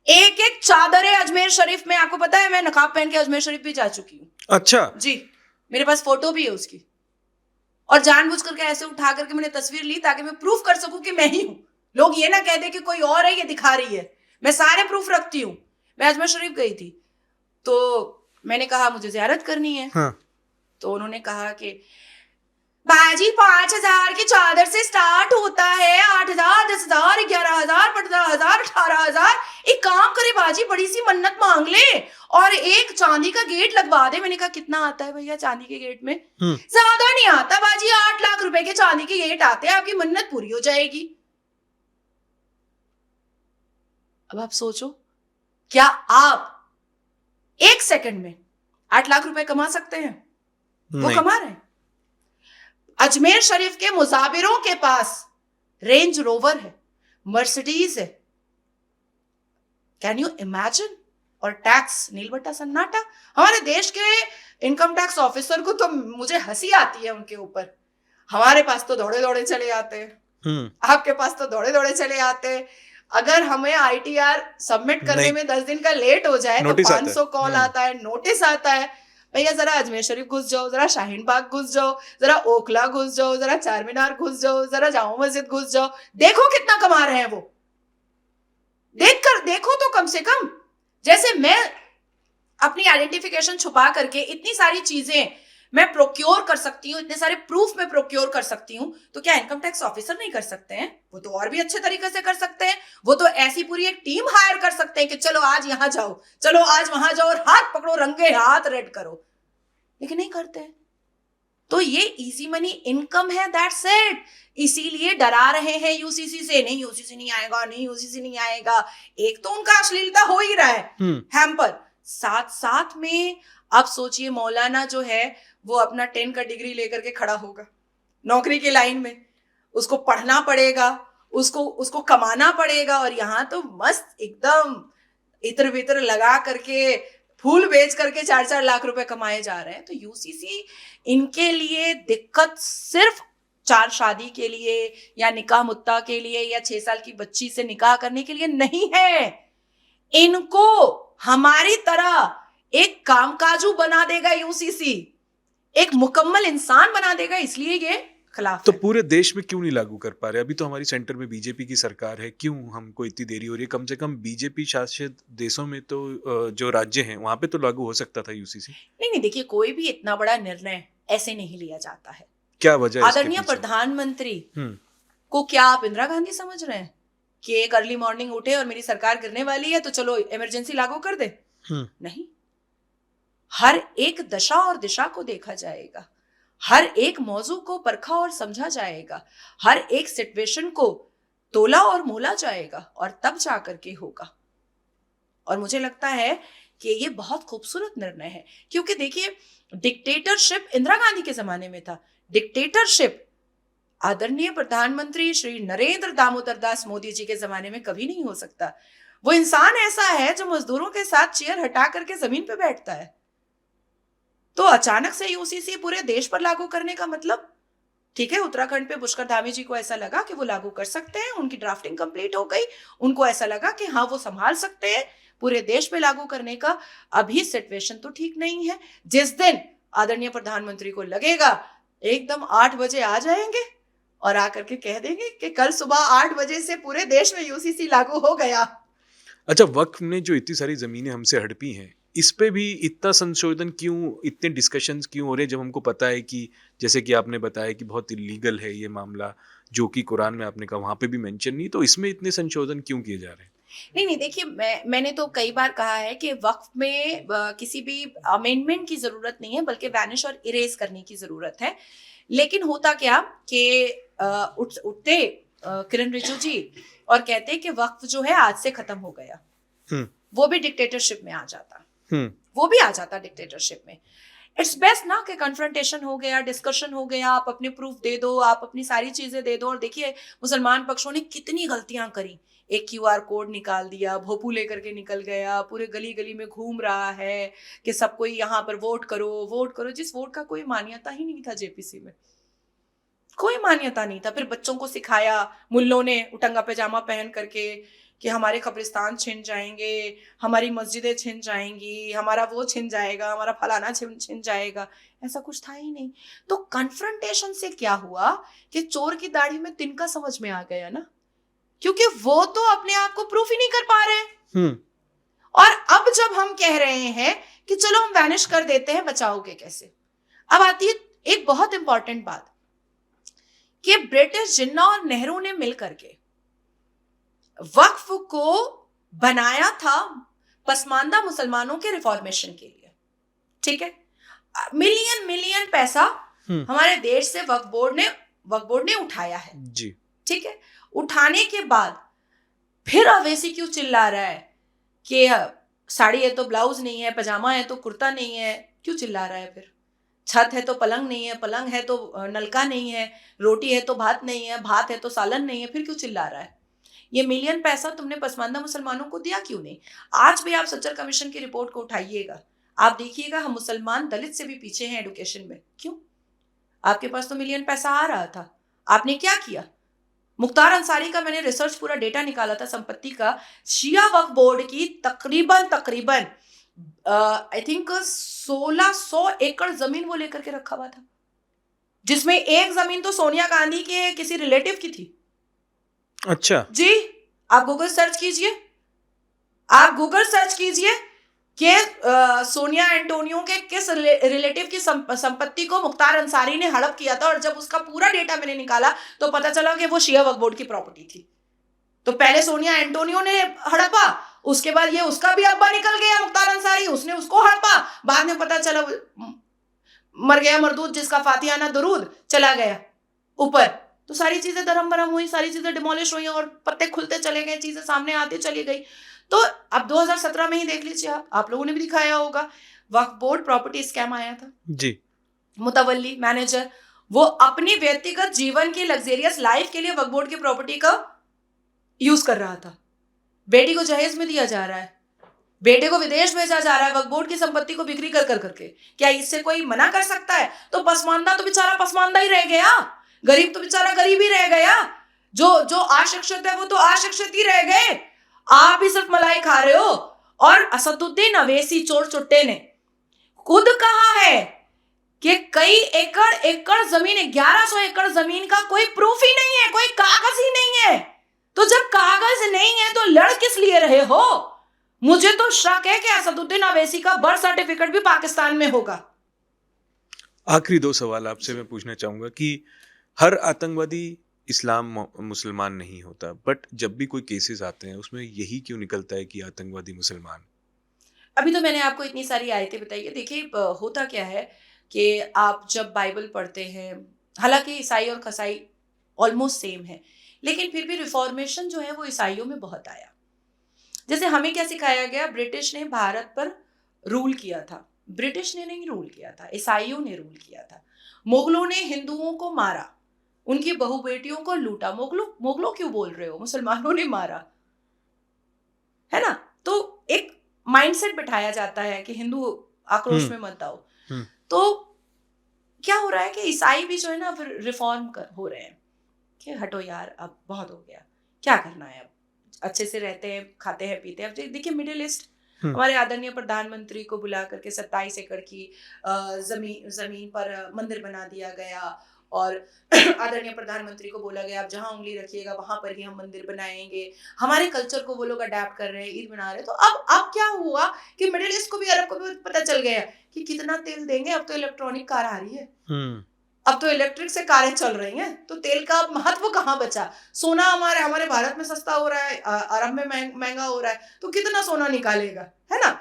Speaker 1: एक एक चादरें अजमेर शरीफ में। आपको पता है मैं नकाब पहन के अजमेर शरीफ भी जा चुकी हूँ।
Speaker 2: अच्छा
Speaker 1: जी, मेरे पास फोटो भी है उसकी, और जानबूझ करके ऐसे उठा करके मैंने तस्वीर ली ताकि मैं प्रूफ कर सकूं कि मैं ही हूं। लोग ये ना कह दे कि कोई और है ये दिखा रही है। मैं सारे प्रूफ रखती हूँ। मैं अजमेर शरीफ गई थी तो मैंने कहा मुझे जियारत करनी है। हाँ। तो उन्होंने कहा कि बाजी 5,000 की चादर से स्टार्ट होता है, 8,000, 10,000, 11,000, 15,000, 18,000। एक काम करे बाजी, बड़ी सी मन्नत मांग ले और एक चांदी का गेट लगवा दे। मैंने कहा कितना आता है भैया चांदी के गेट में? ज्यादा नहीं आता बाजी, 8 लाख रुपए के चांदी के गेट आते हैं, आपकी मन्नत पूरी हो जाएगी। अब आप सोचो, क्या आप 1 सेकंड में 8 लाख रुपए कमा सकते हैं? वो कमा रहे हैं। अजमेर शरीफ के मुजाबिरों के पास रेंज रोवर है, मर्सिडीज है, कैन यू इमेजिन? और टैक्स नील बट्टा सन्नाटा। हमारे देश के इनकम टैक्स ऑफिसर को तो मुझे हंसी आती है उनके ऊपर। हमारे पास तो दौड़े दौड़े चले आते हैं, आपके पास तो दौड़े दौड़े चले आते हैं। अगर हमें ITR सबमिट करने में 10 दिन का लेट हो जाए तो 500 कॉल आता है, नोटिस आता है, भैया जरा अजमेर शरीफ घुस जाओ, जरा शाहीन बाग घुस जाओ, जरा ओखला घुस जाओ, जरा चार मीनार घुस जाओ, जरा जामा मस्जिद घुस जाओ, देखो कितना कमा रहे हैं वो, देखो तो कम से कम। जैसे मैं अपनी आइडेंटिफिकेशन छुपा करके इतनी सारी चीजें मैं प्रोक्योर कर सकती हूँ, इतने सारे प्रूफ मैं प्रोक्योर कर सकती हूँ, तो क्या इनकम टैक्स ऑफिसर नहीं कर सकते हैं? वो तो और भी अच्छे तरीके से कर सकते हैं। वो तो ऐसी पूरी एक टीम हायर कर सकते हैं कि चलो आज यहां जाओ, चलो आज वहां जाओ और हाथ पकड़ो, रंगे हाथ रेड करो, लेकिन नहीं करते हैं। तो ये इजी मनी इनकम है, दैट्स इट। इसीलिए डरा रहे हैं यूसीसी से, नहीं यूसीसी नहीं आएगा, नहीं यूसीसी नहीं आएगा। एक तो उनका अश्लीलता हो ही रहा है हैम्पर, साथ साथ में अब सोचिए मौलाना जो है वो अपना 10 का डिग्री लेकर के खड़ा होगा नौकरी की लाइन में, उसको पढ़ना पड़ेगा, उसको कमाना पड़ेगा, और यहाँ तो मस्त एकदम इतर वितर लगा करके फूल बेच करके 4-4 लाख रुपए कमाए जा रहे हैं। तो यूसीसी इनके लिए दिक्कत सिर्फ 4 शादी के लिए या निकाह मुत्ता के लिए या 6 साल की बच्ची से निकाह करने के लिए नहीं है। इनको हमारी तरह एक कामकाजू बना देगा यूसीसी, एक मुकम्मल इंसान बना देगा, इसलिए ये खिलाफ
Speaker 2: तो
Speaker 1: है।
Speaker 2: पूरे देश में क्यों नहीं लागू कर पा रहे? अभी तो हमारी सेंटर में बीजेपी की सरकार है, क्यों हमको इतनी देरी हो रही है? कम से कम बीजेपी शासित देशों में तो जो राज्य हैं वहां पे तो लागू हो सकता था यूसीसी।
Speaker 1: नहीं, देखिए कोई भी इतना बड़ा निर्णय ऐसे नहीं लिया जाता है।
Speaker 2: क्या वजह है?
Speaker 1: आदरणीय प्रधानमंत्री को क्या आप इंदिरा गांधी समझ रहे हैं कि एक अर्ली मॉर्निंग उठे और मेरी सरकार गिरने वाली है तो चलो इमरजेंसी लागू कर दे? नहीं, हर एक दशा और दिशा को देखा जाएगा, हर एक मौजू को परखा और समझा जाएगा, हर एक सिचुएशन को तोला और मोला जाएगा, और तब जाकर के होगा। और मुझे लगता है कि ये बहुत खूबसूरत निर्णय है, क्योंकि देखिए डिक्टेटरशिप इंदिरा गांधी के जमाने में था, डिक्टेटरशिप आदरणीय प्रधानमंत्री श्री नरेंद्र दामोदर दास मोदी जी के जमाने में कभी नहीं हो सकता। वो इंसान ऐसा है जो मजदूरों के साथ चेयर हटा करके जमीन पे बैठता है। तो अचानक से यूसीसी पूरे देश पर लागू करने का मतलब, ठीक है, उत्तराखंड पे पुष्कर धामी जी को ऐसा लगा कि वो लागू कर सकते हैं, उनकी ड्राफ्टिंग कंप्लीट हो गई, उनको ऐसा लगा कि हाँ वो संभाल सकते हैं, पूरे देश पे लागू करने का अभी सिचुएशन तो ठीक नहीं है। जिस दिन आदरणीय प्रधानमंत्री को लगेगा एकदम 8 बजे आ जाएंगे और आकर के कह देंगे कि कल सुबह 8 बजे से पूरे देश में यूसीसी लागू हो गया।
Speaker 2: अच्छा, वक्फ ने जो इतनी सारी जमीनें हमसे हड़पी हैं, इस पे भी इतना संशोधन क्यों, इतने डिस्कशंस क्यों हो रहे हैं, जब हमको पता है कि जैसे कि आपने बताया कि बहुत इलीगल है ये मामला, जो कि कुरान में आपने कहा वहां पे भी मेंशन नहीं, तो इसमें इतने संशोधन क्यों किए जा रहे हैं?
Speaker 1: नहीं, देखिए मैंने तो कई बार कहा है कि वक्फ में किसी भी अमेंडमेंट की जरूरत नहीं है, बल्कि वैनिश और इरेज करने की जरूरत है। लेकिन होता क्या कि उठते किरण रिजिजू जी और कहते कि वक्फ जो है आज से खत्म हो गया, वो भी डिक्टेटरशिप में आ जाता, वो भी आ जाता डिक्टेटरशिप में। इट्स बेस्ट ना कि कन्फ्रंटेशन हो गया, डिस्कशन हो गया, आप अपने प्रूफ दे दो, आप अपनी सारी चीजें दे दो। और देखिए मुसलमान पक्षों ने कितनी गलतियां करी, एक QR कोड निकाल दिया, भोपू लेकर के निकल गया, पूरे गली गली में घूम रहा है कि सब कोई यहाँ पर वोट करो वोट करो, जिस वोट का कोई मान्यता ही नहीं था, जेपीसी में कोई मान्यता नहीं था। फिर बच्चों को सिखाया मुल्लों ने उटंगा पैजामा पहन करके कि हमारे कब्रिस्तान छिन जाएंगे, हमारी मस्जिदें छिन जाएंगी, हमारा वो छिन जाएगा, हमारा फलाना छिन जाएगा। ऐसा कुछ था ही नहीं। तो कन्फ्रंटेशन से क्या हुआ कि चोर की दाढ़ी में तिनका समझ में आ गया ना, क्योंकि वो तो अपने आप को प्रूफ ही नहीं कर पा रहे। और अब जब हम कह रहे हैं कि चलो हम वैनिश कर देते हैं, बचाओगे कैसे? अब आती है एक बहुत इंपॉर्टेंट बात कि ब्रिटिश जिन्ना और नेहरू ने मिलकर के वक्फ को बनाया था पसमानदा मुसलमानों के रिफॉर्मेशन के लिए, ठीक है। मिलियन पैसा हमारे देश से वक्फ बोर्ड ने उठाया है जी, ठीक है। उठाने के बाद फिर अवैसी क्यों चिल्ला रहा है कि साड़ी है तो ब्लाउज नहीं है, पजामा है तो कुर्ता नहीं है, क्यों चिल्ला रहा है? फिर छत है तो पलंग नहीं है, पलंग है तो नलका नहीं है, रोटी है तो भात नहीं है, भात है तो सालन नहीं है, फिर क्यों चिल्ला रहा है? ये मिलियन पैसा तुमने पसमानदा मुसलमानों को दिया क्यों नहीं? आज भी आप सच्चर कमीशन की रिपोर्ट को उठाइएगा, आप देखिएगा हम मुसलमान दलित से भी पीछे हैं एडुकेशन में। क्यों? आपके पास तो मिलियन पैसा आ रहा था, आपने क्या किया? मुख्तार अंसारी का मैंने रिसर्च पूरा डेटा निकाला था संपत्ति का, शिया वक्फ बोर्ड की तकरीबन आई थिंक 1600 एकड़ जमीन वो लेकर के रखा हुआ था, जिसमें एक जमीन तो सोनिया गांधी के किसी रिलेटिव की थी।
Speaker 2: अच्छा
Speaker 1: जी, आप गूगल सर्च कीजिए कि सोनिया एंटोनियो के किस रिलेटिव की संपत्ति को मुख्तार अंसारी ने हड़प किया था, और जब उसका पूरा डेटा मैंने निकाला तो पता चला कि वो शिया वक्फ बोर्ड की प्रॉपर्टी थी। तो पहले सोनिया एंटोनियो ने हड़पा, उसके बाद ये उसका भी अब्बा निकल गया मुख्तार अंसारी, उसने उसको हड़पा, बाद में पता चला मर गया मरदूद जिसका फातिहाना दुरूद चला गया ऊपर। तो सारी चीजें दरम बरम हुई, सारी चीजें डिमोलिश हुई और पत्ते खुलते चले गए, चीजें सामने आती चली गई। तो अब 2017 में ही देख लीजिए, आप लोगों ने भी दिखाया होगा, वक्फ बोर्ड प्रॉपर्टी स्कैम आया था
Speaker 2: जी।
Speaker 1: मुतवल्ली मैनेजर वो अपनी व्यक्तिगत जीवन की लग्जरियस लाइफ के लिए वक्फ बोर्ड की प्रॉपर्टी का यूज कर रहा था। बेटी को जहेज में दिया जा रहा है, बेटे को विदेश भेजा जा रहा है वक्फ बोर्ड की संपत्ति को बिक्री कर करके। क्या इससे कोई मना कर सकता है? तो पसमानदा तो बेचारा पसमानदा ही रह गया, गरीब तो बेचारा गरीब ही रह गया, जो अशिक्षित है वो तो अशिक्षित ही रह गए। आप भी सिर्फ मलाई खा रहे हो। और असदुद्दीन अवैसी चोर चुट्टे ने खुद कहा है कि कई एकड़ जमीन, 1100 एकड़ जमीन का कोई प्रूफ ही नहीं है, कोई कागज ही नहीं है। तो जब कागज नहीं है तो लड़ किस लिए रहे हो? मुझे तो शक है कि असदुद्दीन अवैसी का बर्थ सर्टिफिकेट भी पाकिस्तान में होगा।
Speaker 2: आखिरी 2 सवाल आपसे मैं पूछना चाहूंगा कि हर आतंकवादी इस्लाम मुसलमान नहीं होता, बट जब भी कोई केसेस आते हैं उसमें यही क्यों निकलता है कि आतंकवादी मुसलमान?
Speaker 1: अभी तो मैंने आपको इतनी सारी आयतें बताई है। देखिए होता क्या है कि आप जब बाइबल पढ़ते हैं, हालांकि ईसाई और कसाई ऑलमोस्ट सेम है, लेकिन फिर भी रिफॉर्मेशन जो है वो ईसाइयों में बहुत आया। जैसे हमें क्या सिखाया गया, ब्रिटिश ने भारत पर रूल किया था, ब्रिटिश ने नहीं रूल किया था, ईसाइयों ने रूल किया था। मुगलों ने हिंदुओं को मारा, उनकी बहु बेटियों को लूटा। मुगलों क्यों बोल रहे हो, मुसलमानों ने मारा, है ना? तो एक माइंडसेट बिठाया जाता है कि हिंदू आक्रोश में मत आओ। तो क्या हो रहा है कि ईसाई भी जो है ना फिर रिफॉर्म हो रहे हैं कि हटो यार, अब बहुत हो गया, क्या करना है, अब अच्छे से रहते हैं, खाते हैं, पीते हैं। अब देखिए मिडिल ईस्ट, हमारे आदरणीय प्रधानमंत्री को बुला करके 27 एकड़ की जमीन पर मंदिर बना दिया गया, और आदरणीय प्रधानमंत्री को बोला गया आप जहां उंगली रखिएगा वहां पर ही हम मंदिर बनाएंगे। हमारे कल्चर को वो लोग अडेप्ट कर रहे हैं, ईद मना रहे हैं। तो अब क्या हुआ कि मिडिल ईस्ट को भी, अरब को भी पता चल गया कि कितना तेल देंगे, अब तो इलेक्ट्रॉनिक कार आ रही है, अब तो इलेक्ट्रिक से कारें चल रही हैं, तो तेल का महत्व कहाँ बचा? सोना हमारे भारत में सस्ता हो रहा है, अरब में महंगा हो रहा है, तो कितना सोना निकालेगा, है ना?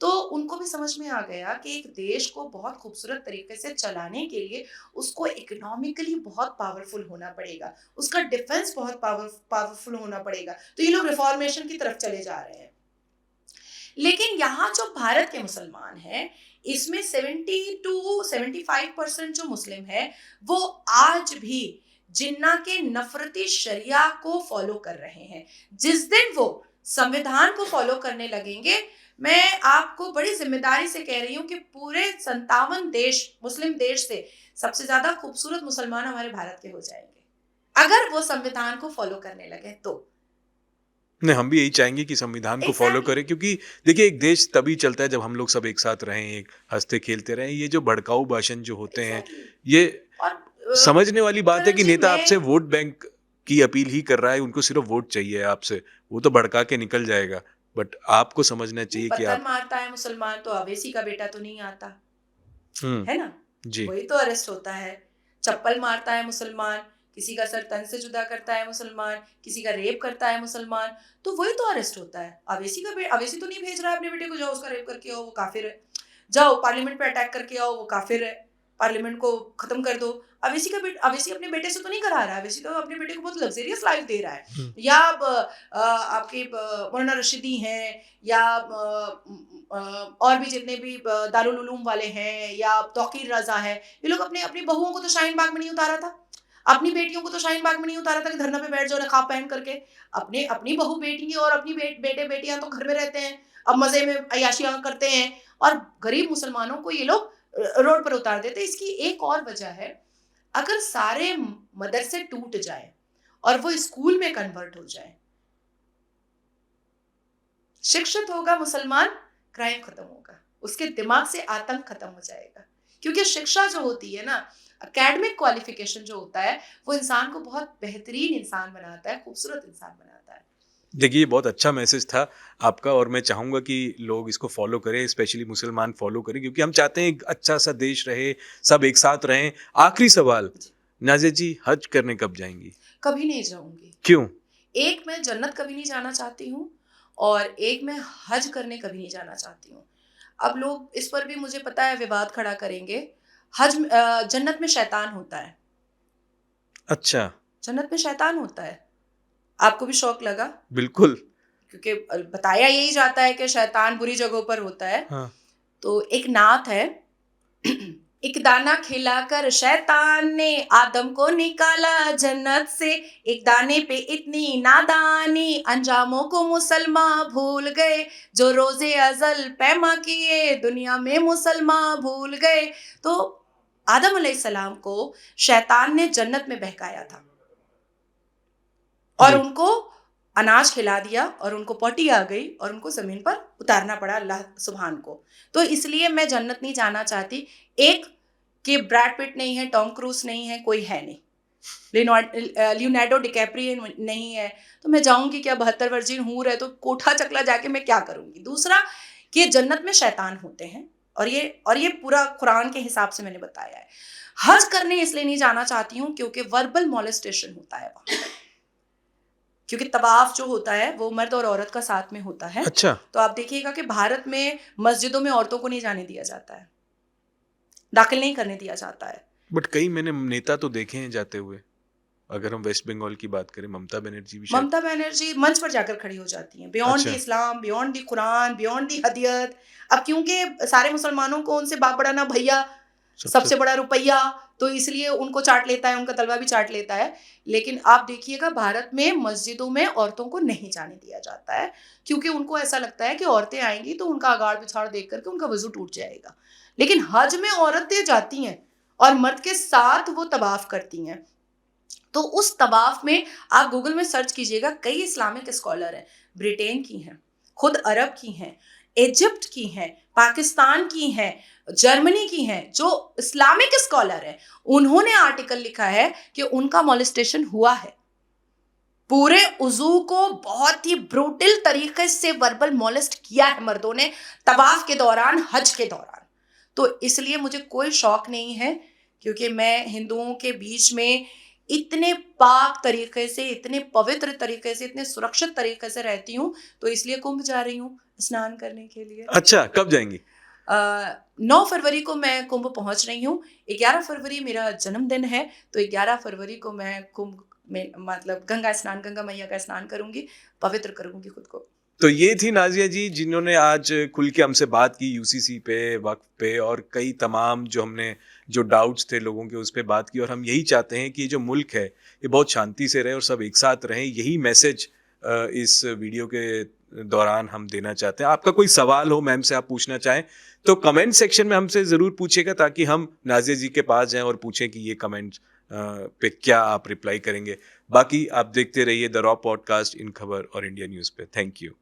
Speaker 1: तो उनको भी समझ में आ गया कि एक देश को बहुत खूबसूरत तरीके से चलाने के लिए उसको इकोनॉमिकली बहुत पावरफुल होना पड़ेगा, उसका डिफेंस बहुत पावरफुल होना पड़ेगा। तो ये लोग रिफॉर्मेशन की तरफ चले जा रहे हैं। लेकिन यहाँ जो भारत के मुसलमान हैं, इसमें 70 to 75% जो मुस्लिम है वो आज भी जिन्ना के नफरती शरिया को फॉलो कर रहे हैं। जिस दिन वो संविधान को फॉलो करने लगेंगे, मैं आपको बड़ी जिम्मेदारी से कह रही हूँ कि पूरे 57 देश, मुस्लिम देश से सबसे ज्यादा खूबसूरत मुसलमान हमारे भारत के हो जाएंगे, अगर वो संविधान को फॉलो करने लगे तो।
Speaker 2: नहीं, हम भी यही चाहेंगे कि संविधान को फॉलो करें, क्योंकि देखिए एक देश तभी चलता है जब हम लोग सब एक साथ रहें, एक हंसते खेलते रहें। ये जो भड़काऊ भाषण जो होते हैं, ये समझने वाली बात है कि नेता आपसे वोट बैंक की अपील ही कर रहा है, उनको सिर्फ वोट चाहिए आपसे, वो तो भड़का के निकल जाएगा, बट आपको समझना चाहिए कि आप
Speaker 1: मारता है मुसलमान तो अवैसी का बेटा तो नहीं आता, है ना जी, वही तो अरेस्ट होता है। चप्पल मारता है मुसलमान, किसी का सर तन से जुदा करता है मुसलमान, किसी का रेप करता है मुसलमान, तो वही तो अरेस्ट होता है। अवैसी तो नहीं भेज रहा है अपने बेटे को, जाओ उसका रेप करके आओ वो काफिर है, जाओ पार्लियामेंट पे अटैक करके आओ वो काफिर है, पार्लियामेंट को खत्म कर दो। अवैसी अपने बेटे से तो नहीं करा रहा है, अवैसी तो अपने बेटे को बहुत लग्जरियस लाइफ दे रहा है। या आपके मौलाना रशीदी हैं, या और भी जितने भी दारुल उलूम वाले हैं, या तौकीर रजा है, ये लोग अपनी बहुओं को तो शाहीन बाग में नहीं उतारा था। अपनी बेटियों को तो शाहीन बाग में नहीं उतारा था कि धरना पे बैठ जाओ नकाब पहन करके। अपनी बहू बेटी और अपनी बेटे बेटियां तो घर में रहते हैं, अब मजे में अय्याशियां करते हैं, और गरीब मुसलमानों को ये लोग रोड पर उतार देते। इसकी एक और वजह है, अगर सारे मदरसे टूट जाए और वो स्कूल में कन्वर्ट हो जाए, शिक्षित होगा मुसलमान, क्राइम खत्म होगा, उसके दिमाग से आतंक खत्म हो जाएगा। क्योंकि शिक्षा जो होती है ना, एकेडमिक क्वालिफिकेशन जो होता है, वो इंसान को बहुत बेहतरीन इंसान बनाता है, खूबसूरत इंसान बनाता है।
Speaker 2: देखिए, ये बहुत अच्छा मैसेज था आपका, और मैं चाहूँगा कि लोग इसको फॉलो करें, स्पेशली मुसलमान फॉलो करें, क्योंकि हम चाहते हैं एक अच्छा सा देश रहे, सब एक साथ रहें। आखिरी सवाल, नाज़िया जी, हज करने कब जाएंगी?
Speaker 1: कभी नहीं जाऊंगी।
Speaker 2: क्यों?
Speaker 1: एक मैं जन्नत कभी नहीं जाना चाहती हूँ, और एक मैं हज करने कभी नहीं जाना चाहती हूँ। अब लोग इस पर भी मुझे पता है विवाद खड़ा करेंगे। जन्नत में शैतान होता है।
Speaker 2: अच्छा।
Speaker 1: जन्नत में शैतान होता है। आपको भी शौक लगा?
Speaker 2: बिल्कुल।
Speaker 1: क्योंकि बताया यही जाता है कि शैतान बुरी जगहों पर होता है।
Speaker 2: हाँ।
Speaker 1: तो एक नात है, एक दाना खिलाकर शैतान ने आदम को निकाला जन्नत से, एक दाने पे इतनी नादानी, अंजामों को मुसलमान भूल गए, जो रोजे अजल पैमा किए दुनिया में मुसलमान भूल गए। तो आदम अलैहिस्सलाम को शैतान ने जन्नत में बहकाया था और
Speaker 2: जी।
Speaker 1: उनको अनाज खिला दिया और उनको पॉटी आ गई और उनको जमीन पर उतारना पड़ा अल्लाह सुभान को। तो इसलिए मैं जन्नत नहीं जाना चाहती। एक कि ब्रैड पिट नहीं है, टॉम क्रूज नहीं है, कोई है नहीं, लियोनार्डो डिकैप्रियो नहीं है, तो मैं जाऊंगी क्या? 72 वर्जिन हूर है तो कोठा चकला जाके मैं क्या करूंगी? दूसरा कि जन्नत में शैतान होते हैं, और ये पूरा कुरान के हिसाब से मैंने बताया है। हज करने इसलिए नहीं जाना चाहती हूँ क्योंकि वर्बल मॉलेस्टेशन होता है वहां, क्योंकि तवाफ जो होता है वो मर्द और औरत का साथ में होता है।
Speaker 2: अच्छा।
Speaker 1: तो आप देखिएगा कि भारत में मस्जिदों में औरतों को नहीं जाने दिया जाता है, दाखिल नहीं करने दिया जाता है।
Speaker 2: बट कई मैंने नेता तो देखे हैं जाते हुए। अगर हम वेस्ट बंगाल की बात करें, ममता बनर्जी भी शायद।
Speaker 1: ममता बनर्जी मंच पर जाकर खड़ी हो जाती हैं, बियॉन्ड दी
Speaker 2: अच्छा।
Speaker 1: Islam, beyond the Quran, beyond the hadith. अब क्योंकि सारे मुसलमानों को उनसे बाप बड़ा ना भैया, सबसे बड़ा रुपया, तो इसलिए उनको चाट लेता है, उनका तलवा भी चाट लेता है। लेकिन आप देखिएगा भारत में मस्जिदों में औरतों को नहीं जाने दिया जाता है, क्योंकि उनको ऐसा लगता है कि औरतें आएंगी तो उनका अगाड़ पिछाड़ देख करके उनका वजू टूट जाएगा। लेकिन हज में औरतें जाती हैं और मर्द के साथ वो तवाफ करती हैं। तो उस तवाफ में आप गूगल में सर्च कीजिएगा, कई इस्लामिक स्कॉलर हैं, ब्रिटेन की हैं, खुद अरब की हैं, इजिप्ट की हैं, पाकिस्तान की हैं, जर्मनी की हैं, जो इस्लामिक स्कॉलर हैं, उन्होंने आर्टिकल लिखा है कि उनका मॉलेस्टेशन हुआ है। पूरे उजू को बहुत ही ब्रूटल तरीके से वर्बल मॉलेस्ट किया है मर्दों ने तवाफ के दौरान, हज के दौरान। तो इसलिए मुझे कोई शौक नहीं है, क्योंकि मैं हिंदुओं के बीच में इतने पाक तरीके से, इतने पवित्र तरीके से, इतने सुरक्षित तरीके से रहती हूँ, तो इसलिए कुंभ जा रही हूँ स्नान करने के लिए।
Speaker 2: अच्छा, कब जाएंगी?
Speaker 1: 9 फरवरी को मैं कुंभ पहुंच रही हूँ। 11 फरवरी मेरा जन्मदिन है, तो 11 फरवरी को मैं कुंभ में मतलब गंगा मैया का स्नान करूंगी, पवित्र करूंगी खुद को।
Speaker 2: तो ये थी नाज़िया जी, जिन्होंने आज खुल के हमसे बात की यूसीसी पे, वक्फ पे, और कई तमाम जो डाउट्स थे लोगों के, उस पे बात की। और हम यही चाहते हैं कि ये जो मुल्क है ये बहुत शांति से रहे और सब एक साथ रहें। यही मैसेज इस वीडियो के दौरान हम देना चाहते हैं। आपका कोई सवाल हो मैम से, आप पूछना चाहें तो कमेंट सेक्शन में हमसे ज़रूर पूछिएगा, ताकि हम नाज़िया जी के पास जाएं और पूछें कि ये कमेंट पे क्या आप रिप्लाई करेंगे। बाकी आप देखते रहिए द रॉ पॉडकास्ट, इन खबर और इंडिया न्यूज़ पे। Thank you.